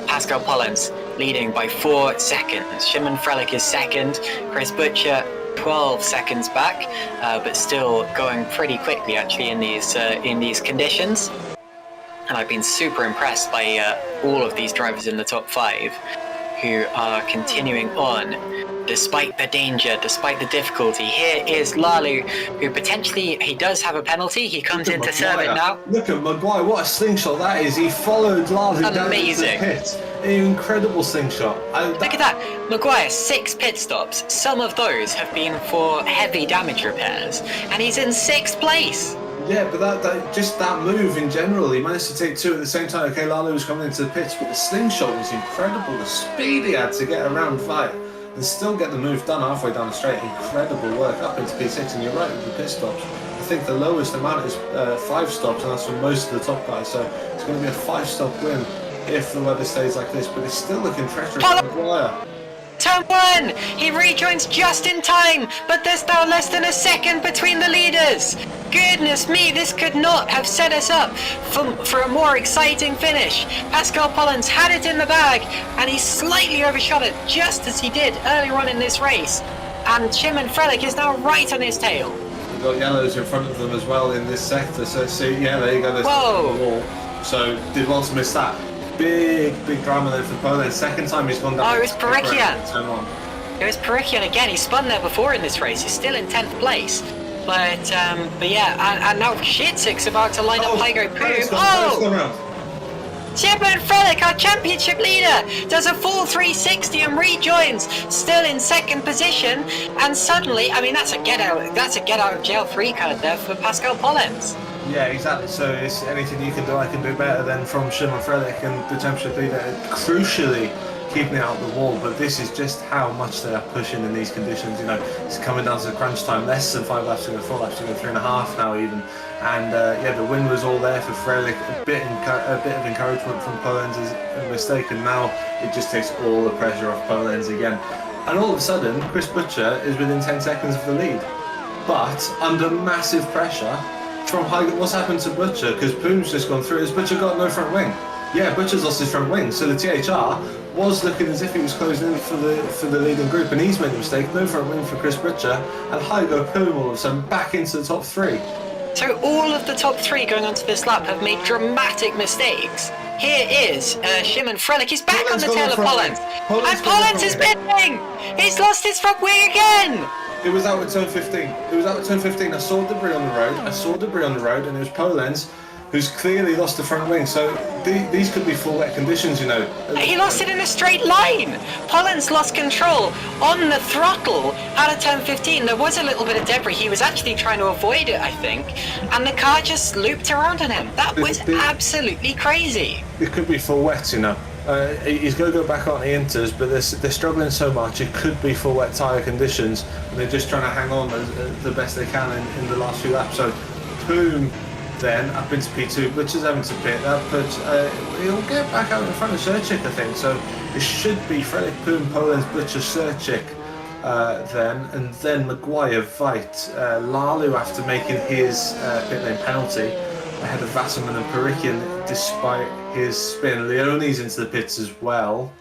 Pascal Pollens leading by 4 seconds. Szymon Frelik is 2nd. Chris Butcher 12 seconds back, but still going pretty quickly actually in these conditions. And I've been super impressed by all of these drivers in the top 5 who are continuing on despite the danger, despite the difficulty. Here is Lalu, who potentially, he does have a penalty. He comes in to serve it now. Look at Maguire, what a slingshot that is. He followed Lalu down into the pit. An incredible slingshot. Look at that. Maguire, 6 pit stops. Some of those have been for heavy damage repairs, and he's in 6th place. Yeah, but that move in general, he managed to take 2 at the same time. Okay, Lalu was coming into the pits, but the slingshot was incredible. The speed he had to get around 5 and still get the move done halfway down the straight. Incredible work up into P6, and you're right with the pit stops. I think the lowest amount is 5 stops, and that's for most of the top guys. So it's going to be a 5-stop win if the weather stays like this, but it's still looking treacherous for Maguire. Turn 1! He rejoins just in time, but there's now less than a second between the leaders. Goodness me, this could not have set us up for a more exciting finish. Pascal Pollens had it in the bag, and he slightly overshot it just as he did earlier on in this race. And Szymon Frelik is now right on his tail. We've got yellows in front of them as well in this sector, so see, yeah, there you go. Whoa! So did want to miss that. Big drama there for Pollens. Second time he's gone down. Oh, it was Perikian. It was Perikian again. He spun there before in this race. He's still in 10th place. But yeah, and now Shitsik's about to line up Igo Poom. Oh! Szymon Frelik, our championship leader, does a full 360 and rejoins, still in 2nd position. And suddenly, I mean, that's a get out of jail free card there for Pascal Pollens. Yeah, exactly. So it's anything you can do, I can do better than from Szymon Frelik, and the championship leader. Crucially, keeping it out the wall, but this is just how much they are pushing in these conditions. You know, it's coming down to crunch time, less than 5 laps to go, 4 laps to go, 3.5 now even, and yeah, the win was all there for Frelich. A bit of encouragement from Polenz is a mistake, and now it just takes all the pressure off Polenz again. And all of a sudden, Chris Butcher is within 10 seconds of the lead, but under massive pressure from what's happened to Butcher, because Poom's just gone through. Has Butcher got no front wing? Yeah, Butcher's lost his front wing, so the THR was looking as if he was closing in for the leading group, and he's made a mistake. No front wing for Chris Butcher, and Hygo Poom all of a sudden back into the top 3. So all of the top 3 going onto this lap have made dramatic mistakes. Here is Shimon Frelich. He's back on the tail of Polenz. And Polenz is pinning! He's lost his front wing again! It was out at turn 15. It was out at turn 15. I saw debris on the road. And it was Polenz, who's clearly lost the front wing. So these could be full wet conditions, you know. He lost it in a straight line. Polenz lost control on the throttle out of turn 15. There was a little bit of debris. He was actually trying to avoid it, I think. And the car just looped around on him. That was absolutely crazy. It could be full wet, you know. He's going to go back on the inters, but they're struggling so much. It could be full wet tyre conditions, and they're just trying to hang on the best they can in the last few laps. So, Poom then up into P2, Butcher's having to pit. He'll get back out in front of Serchik, I think. So it should be Frelich, Poom, Polenz, Butcher, Serchik and then Maguire, Veit, Lalu after making his pit lane penalty ahead of Wasserman and Perikian despite his spin. Leone's into the pits as well.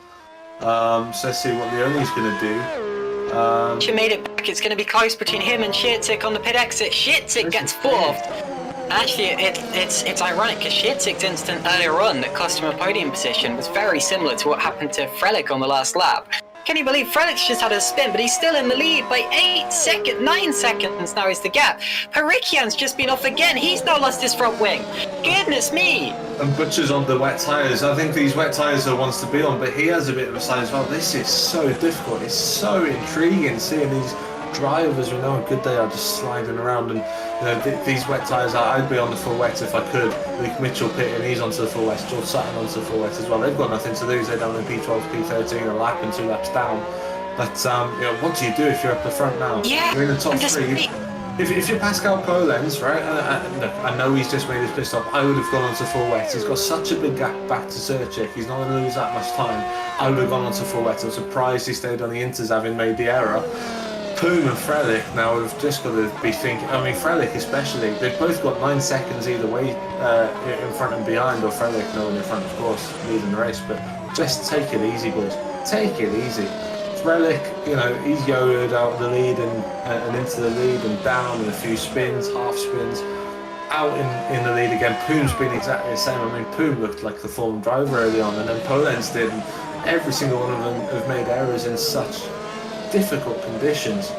So let's see what Leone's going to do. She made it back. It's going to be close between him and Shirtik on the pit exit. Shirtik gets 4th. Actually, it's ironic because Shirtik's incident earlier on that cost him a podium position was very similar to what happened to Frelich on the last lap. Can you believe Frelich just had a spin, but he's still in the lead by 9 seconds now is the gap. Perikian's just been off again. He's now lost his front wing. Goodness me. And Butcher's on the wet tyres. I think these wet tyres are ones to be on, but he has a bit of a side as well. This is so difficult. It's so intriguing seeing these drivers, we know how good they are, just sliding around. And you know, these wet tyres, I'd be on the full wet if I could. Luke Mitchell pitting, he's onto the full wet. George Sutton onto the full wet as well. They've got nothing to lose. They're down in P12, P13, a lap and 2 laps down. But you know, what do you do if you're up the front now? Yeah, you're in the top 3. If you're Pascal Polenz, right? Look, I know he's just made his pit stop. I would have gone onto full wet. He's got such a big gap back to Serchik. He's not going to lose that much time. I would have gone onto full wet. I'm surprised he stayed on the inters, having made the error. Poom and Frelich now have just got to be thinking. I mean, Frelich especially. They've both got 9 seconds either way in front and behind, or Frelich no one in front, of course, leading the race. But just take it easy, boys. Take it easy. Frelich, you know, he's yo-yoed out of the lead and into the lead and down in a few spins, half spins, out in the lead again. Poom's been exactly the same. I mean, Poom looked like the form driver early on, and then Polenz did. And every single one of them have made errors in such difficult conditions.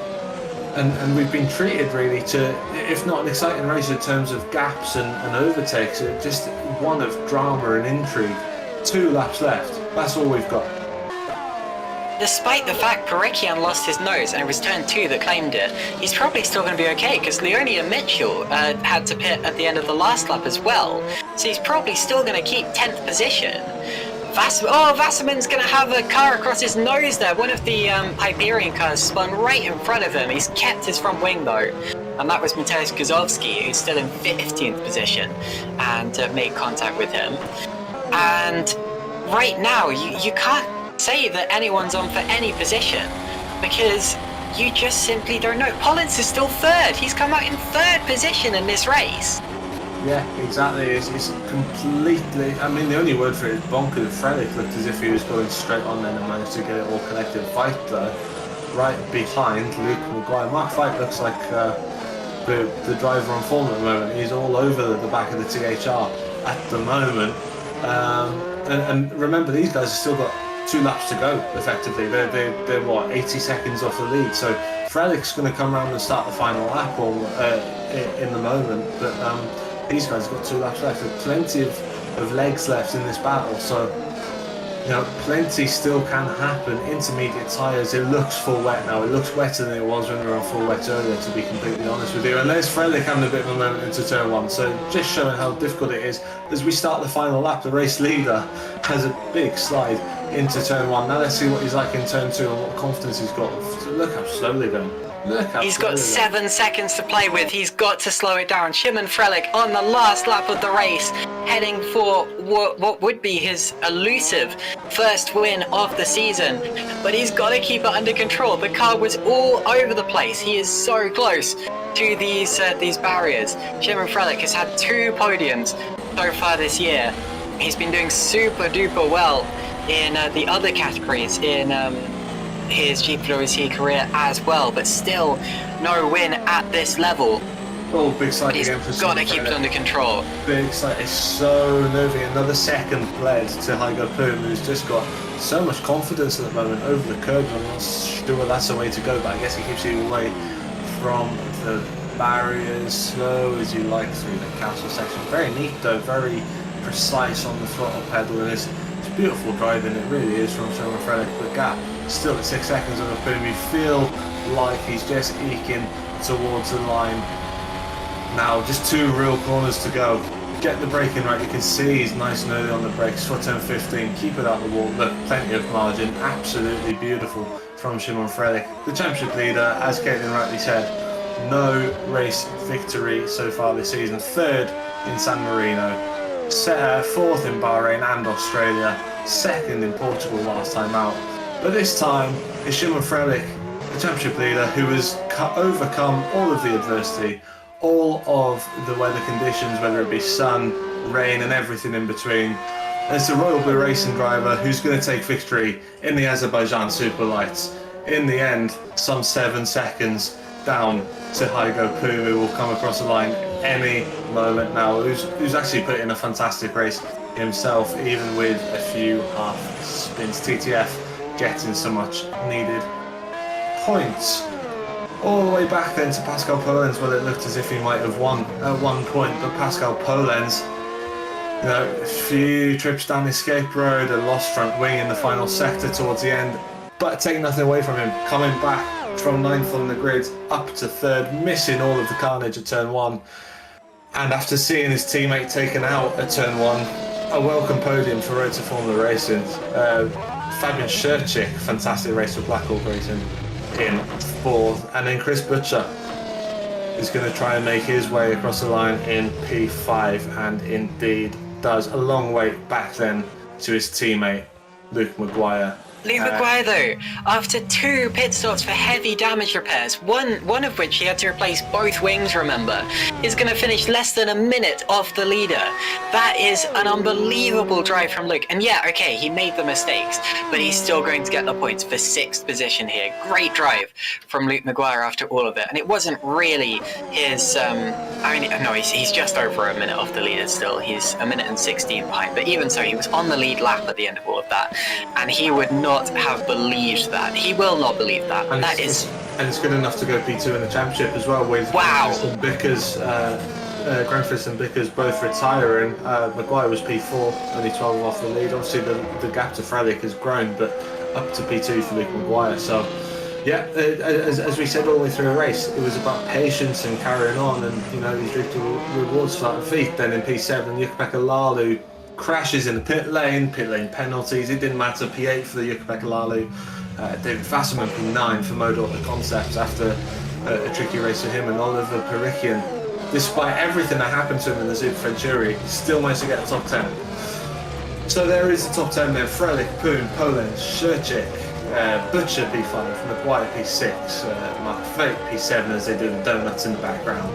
And we've been treated really to, if not an exciting race in terms of gaps and overtakes, just one of drama and intrigue. 2 laps left. That's all we've got. Despite the fact Perikian lost his nose and it was turn 2 that claimed it, he's probably still going to be okay because Leone and Mitchell had to pit at the end of the last lap as well. So he's probably still going to keep 10th position. Wasserman's going to have a car across his nose there. One of the Iberian cars spun right in front of him. He's kept his front wing though. And that was Mateusz Gazowski, who's still in 15th position, and made contact with him. And right now, you can't say that anyone's on for any position because you just simply don't know. Polenz is still 3rd. He's come out in 3rd position in this race. Yeah, exactly. It's completely. I mean, the only word for it is bonkers. Frelich looked as if he was going straight on then and managed to get it all connected. Veit though, right behind Luke Maguire. Mark Veit looks like the driver on form at the moment. He's all over the back of the THR at the moment. And remember, these guys have still got 2 laps to go. Effectively, they're what, 80 seconds off the lead. So Frelich's going to come around and start the final lap in the moment, but these guys have got 2 laps left. There's plenty of legs left in this battle. So Plenty still can happen. Intermediate tyres, it looks full wet now. It looks wetter than it was when we were on full wet earlier, to be completely honest with you. And there's Frelick having a bit of a moment into turn 1, so just showing how difficult it is. As we start the final lap, the race leader has a big slide into turn 1. Now let's see what he's like in turn 2 and what confidence he's got. Look how slowly going. He's got 7 seconds to play with. He's got to slow it down. Szymon Frelick on the last lap of the race, heading for what would be his elusive first win of the season. But he's got to keep it under control. The car was all over the place. He is so close to these barriers. Szymon Frelick has had 2 podiums so far this year. He's been doing super duper well in the other categories in his GPVWC career as well, but still no win at this level. Oh, big slide He's again for got to keep it under control. Big slide. It's so nervy. Another second led to Hygo Poom, who's just got so much confidence at the moment over the curb. I'm not sure that's the way to go, but I guess he keeps you away from the barriers, slow as you like through the castle section. Very neat though, very precise on the throttle pedal, and it's beautiful driving, it really is, from Szymon Frelick. The gap still at 6 seconds on the boom. You feel like he's just eking towards the line. Now just 2 real corners to go. Get the braking right. You can see he's nice and early on the brakes. Foot turn 15, keep it out the wall. Look, plenty of margin. Absolutely beautiful from Szymon Frelick. The championship leader, as Caitlin rightly said, no race victory so far this season. 3rd in San Marino. 4th in Bahrain and Australia, 2nd in Portugal last time out. But this time, it's Szymon Frelick, the championship leader, who has overcome all of the adversity, all of the weather conditions, whether it be sun, rain and everything in between. And it's the Royal Blue Racing driver who's going to take victory in the Azerbaijan Superlights. In the end, some 7 seconds down to Hygo Poom, who will come across the line any moment now, who's actually put in a fantastic race himself, even with a few half spins. TTF getting so much needed points. All the way back then to Pascal Polenz. Well, it looked as if he might have won at one point, but Pascal Polenz, a few trips down the escape road, a lost front wing in the final sector towards the end, but taking nothing away from him, coming back from 9th on the grid up to 3rd, missing all of the carnage at turn 1. And after seeing his teammate taken out at turn 1, a welcome podium for Road to Formula Racing. Fabian Scherchik, fantastic race for Black Hawk Racing, in 4th. And then Chris Butcher is going to try and make his way across the line in P5, and indeed does, a long way back then to his teammate Luke Maguire. Luke Maguire, though, after 2 pit stops for heavy damage repairs, one of which he had to replace both wings, remember, is going to finish less than a minute off the leader. That is an unbelievable drive from Luke. And yeah, okay, he made the mistakes, but he's still going to get the points for 6th position here. Great drive from Luke Maguire after all of it. And it wasn't really his, no, he's just over a minute off the leader still. He's a minute and 16 behind. But even so, he was on the lead lap at the end of all of that. And he would not have believed that. He will not believe that. And it's good enough to go P2 in the championship as well, with Bickers, Granfist and Bickers both retiring. Maguire was P4, only 12 off the lead. Obviously the gap to Frelick has grown, but up to P2 for Luke Maguire. So yeah, as we said all the way through the race, it was about patience and carrying on, and these rewards start to feed. Then in P7, Jukka-Pekka Lalu crashes in the pit lane penalties. It didn't matter. P8 for the Jukka-Pekka Lalu. David Fasserman P9 for Modauto Concepts after a tricky race for him, and Oliver Perikian, despite everything that happened to him in the Super Venturi, still managed to get a top 10. So there is a top 10 there. Frelick, Poom, Polenz, Scherchik, Butcher P5, Maguire P6, Mark Fate P7 as they do the donuts in the background,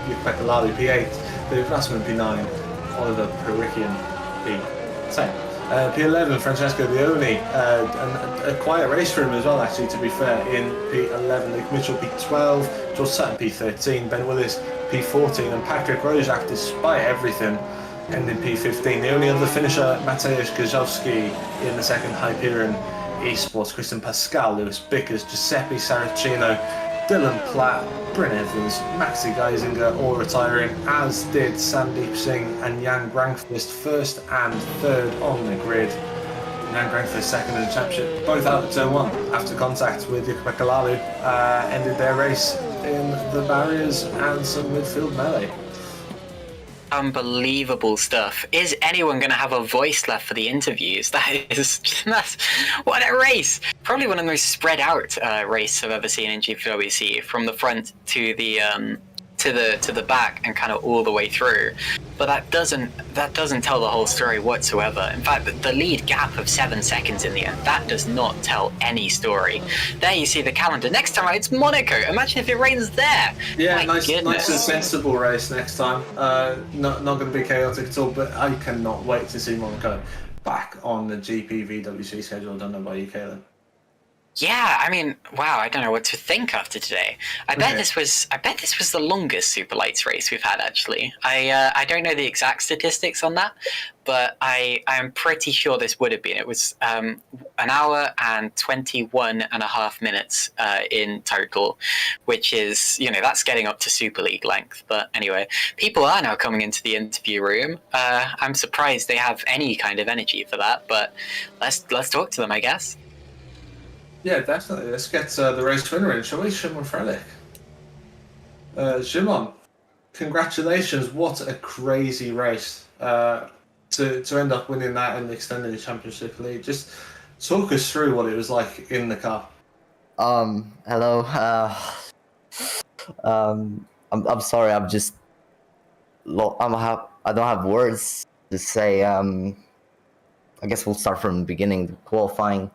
Jukka-Pekka Lalu P8, David Fasserman P9, Oliver Perikian P10. P11, Francesco Leone, and a quiet race for him as well, actually, to be fair, in P11. Luke Mitchell P12, George Sutton P13, Ben Willis P14, and Patrick Rojak, despite everything, ending P15. The only other finisher, Mateusz Gajowski in the second Hyperion Esports, Christian Pascal, Lewis Bickers, Giuseppe Saracino, Dylan Platt, Bryn Evans, Maxi Geisinger all retiring, as did Sandeep Singh and Jan Grankvist, 1st and 3rd on the grid. now going for second in the championship, both out of turn 1 after contact with Yuka Lalu, ended their race in the barriers and some midfield melee. Unbelievable stuff. Is anyone going to have a voice left for the interviews? What a race! Probably one of the most spread out races I've ever seen in GPVWC, from the front to the back and kind of all the way through. But that doesn't tell the whole story whatsoever. In fact, the lead gap of 7 seconds in the end, that does not tell any story. There you see the calendar. Next time it's Monaco. Imagine if it rains there. Yeah, nice and sensible race next time. Not going to be chaotic at all, but I cannot wait to see Monaco back on the GPVWC schedule. I don't know about you, Caleb. Yeah, I mean, wow, I don't know what to think after today. I bet this was the longest Superlights race we've had, actually. I don't know the exact statistics on that, but I'm pretty sure this would have been. It was an hour and 21 and a half minutes in total, which is, that's getting up to Super League length. But anyway, people are now coming into the interview room. I'm surprised they have any kind of energy for that, but let's talk to them, I guess. Yeah, definitely. Let's get the race winner in, shall we? Shimon Frelich. Shimon, congratulations. What a crazy race to end up winning that and extending the Championship League. Just talk us through what it was like in the car. Hello. I'm sorry. I don't have words to say. I guess we'll start from the beginning. The qualifying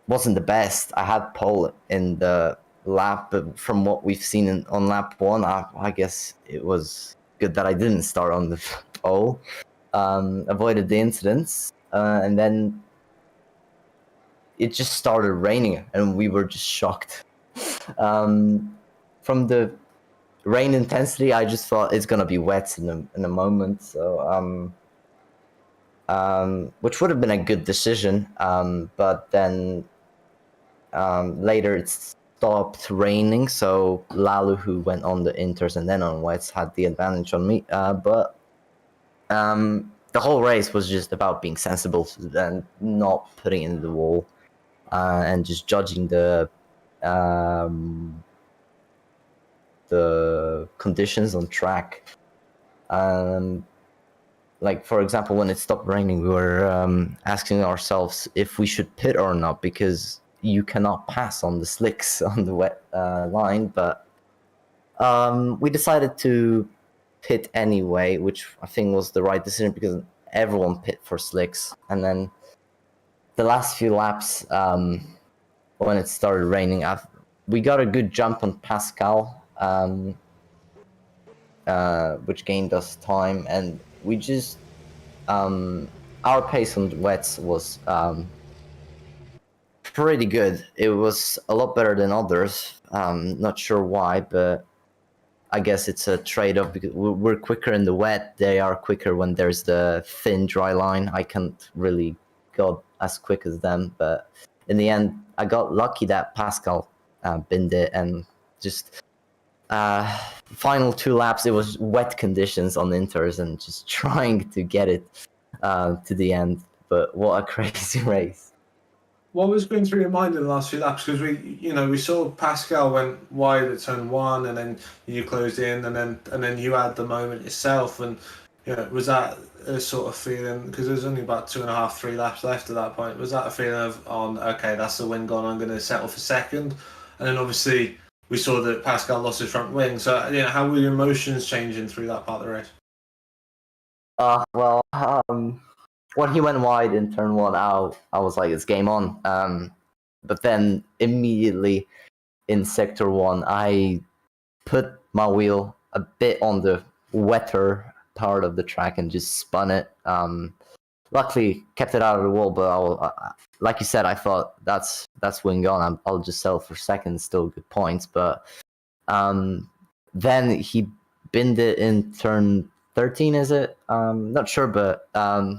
wasn't the best. I had pole in the lap, but from what we've seen on lap 1, I guess it was good that I didn't start on the pole. Avoided the incidents, and then it just started raining, and we were just shocked. From the rain intensity, I just thought it's gonna be wet in a moment. So which would have been a good decision, but then later it stopped raining, so Lalu, who went on the inters and then on wets, had the advantage on me. But the whole race was just about being sensible and not putting in the wall, and just judging the conditions on track. Like, for example, when it stopped raining, we were asking ourselves if we should pit or not, because you cannot pass on the slicks on the wet line. But we decided to pit anyway, which I think was the right decision, because everyone pit for slicks. And then the last few laps, when it started raining, we got a good jump on Pascal, which gained us time, and we just our pace on the wets was pretty good. It was a lot better than others. Not sure why, but I guess it's a trade-off, because we're quicker in the wet. They are quicker when there's the thin dry line. I can't really go as quick as them, but in the end I got lucky that Pascal binned it, and just final 2 laps it was wet conditions on inters, and just trying to get it to the end. But what a crazy race. What was going through your mind in the last few laps? Because we saw Pascal went wide at turn 1, and then you closed in, and then you had the moment yourself. And was that a sort of feeling? Because there's only about 2.5, 3 laps left at that point. Was that a feeling of okay, that's the win gone, I'm going to settle for second? And then obviously we saw that Pascal lost his front wing. So how were your emotions changing through that part of the race? Well, when he went wide in turn 1, I was like, it's game on. But then immediately in sector 1, I put my wheel a bit on the wetter part of the track and just spun it. Luckily, kept it out of the wall, but like you said, I thought that's win gone. I'll just settle for second, still good points. But then he binned it in turn 13, is it? Not sure, but I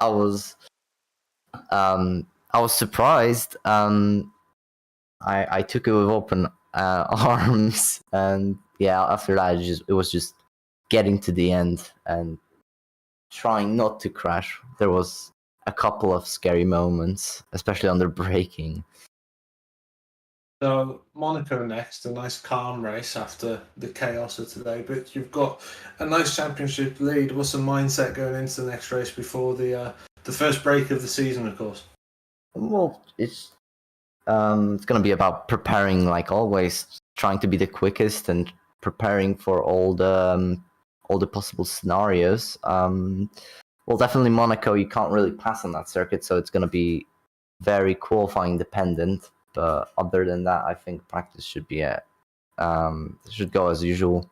was surprised. I took it with open arms, and yeah, after that it was just getting to the end and trying not to crash. There was a couple of scary moments, especially on the braking. So Monaco next, a nice calm race after the chaos of today. But you've got a nice championship lead. What's the mindset going into the next race before the first break of the season, of course? Well, it's going to be about preparing, like always, trying to be the quickest and preparing for all the possible scenarios. Well, definitely Monaco, you can't really pass on that circuit, so it's going to be very qualifying dependent. But other than that, I think practice should be should go as usual.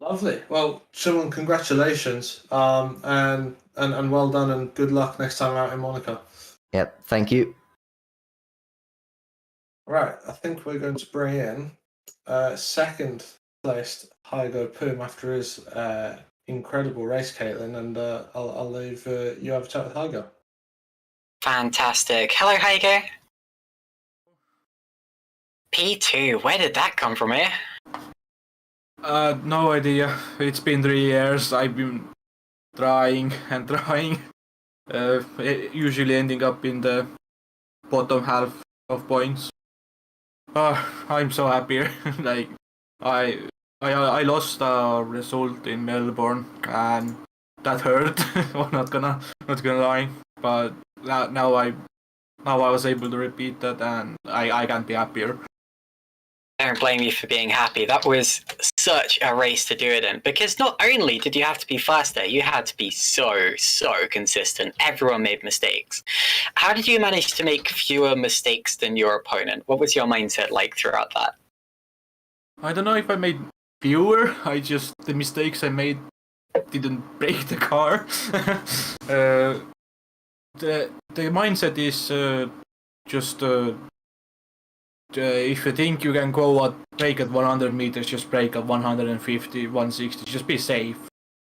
Lovely. Well, Shimon, congratulations, and well done, and good luck next time out in Monaco. Yep, thank you. Right, I think we're going to bring in second placed Hygo Pum after his incredible race, Caitlin, and I'll leave you have a chat with Hygo. Fantastic. Hello, Hygo. P2, where did that come from here? No idea. It's been 3 years. I've been trying and trying. Usually ending up in the bottom half of points. I'm so happy. Like I lost a result in Melbourne and that hurt. I'm not gonna lie. But now I was able to repeat that and I can't be happier. Don't blame you for being happy. That was such a race to do it in, because not only did you have to be fast there, you had to be so consistent. Everyone made mistakes. How did you manage to make fewer mistakes than your opponent? What was your mindset like throughout that? I don't know if I made fewer. The mistakes I made didn't break the car. The mindset is if you think you can break at 100 meters, just break at 150, 160. Just be safe.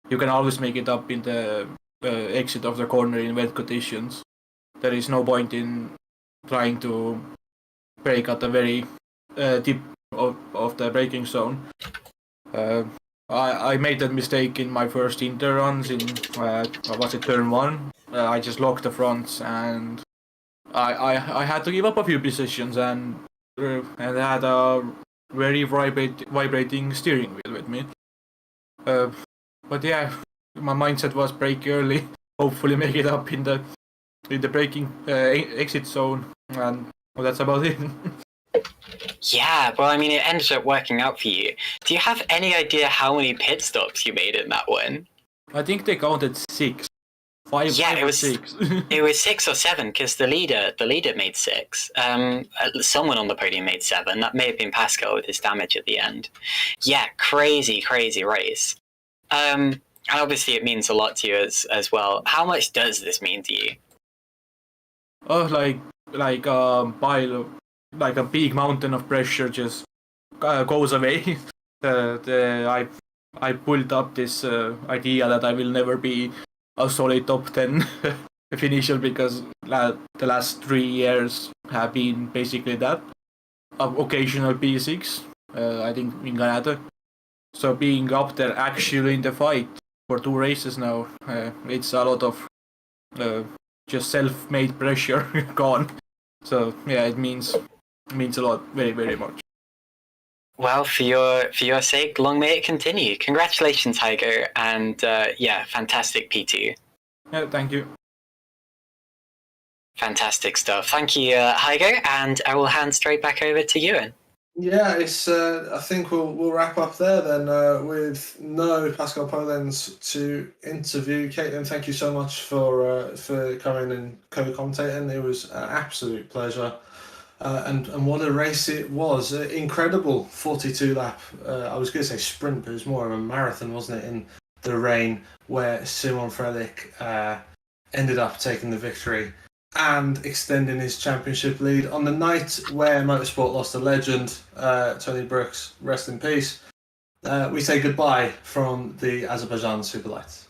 You can always make it up in the exit of the corner in wet conditions. There is no point in trying to break at the very tip of the braking zone. I made that mistake in my first inter runs in was it turn 1? I just locked the fronts and I had to give up a few positions and I had a very vibrating steering wheel with me. But yeah, my mindset was brake early, hopefully make it up in the braking exit zone, and well, that's about it. Yeah, well, I mean, it ended up working out for you. Do you have any idea how many pit stops you made in that one? I think they counted 6. 5, yeah, it was 6. It was 6 or 7 because the leader made 6. Someone on the podium made 7. That may have been Pascal with his damage at the end. Yeah, crazy race. And obviously it means a lot to you as well. How much does this mean to you? Oh, like pile, like a big mountain of pressure just goes away. I pulled up this idea that I will never be a solid top 10 finisher because the last 3 years have been basically that. Occasional P6, I think in Canada. So being up there actually in the fight for 2 races now, it's a lot of just self-made pressure gone. So yeah, it means a lot, very much. Well, for your sake, long may it continue. Congratulations, Hygo, and yeah, fantastic P2. Yeah, thank you. Fantastic stuff. Thank you, Hygo, and I will hand straight back over to Ewan. Yeah, it's. I think we'll wrap up there then with no Pascal Polens to interview. Caitlin, thank you so much for coming and co-commentating. It was an absolute pleasure. And what a race it was. Incredible 42 lap. I was going to say sprint, but it was more of a marathon, wasn't it, in the rain, where Simon Frelich ended up taking the victory and extending his championship lead on the night where motorsport lost a legend, Tony Brooks, rest in peace. We say goodbye from the Azerbaijan Superlights.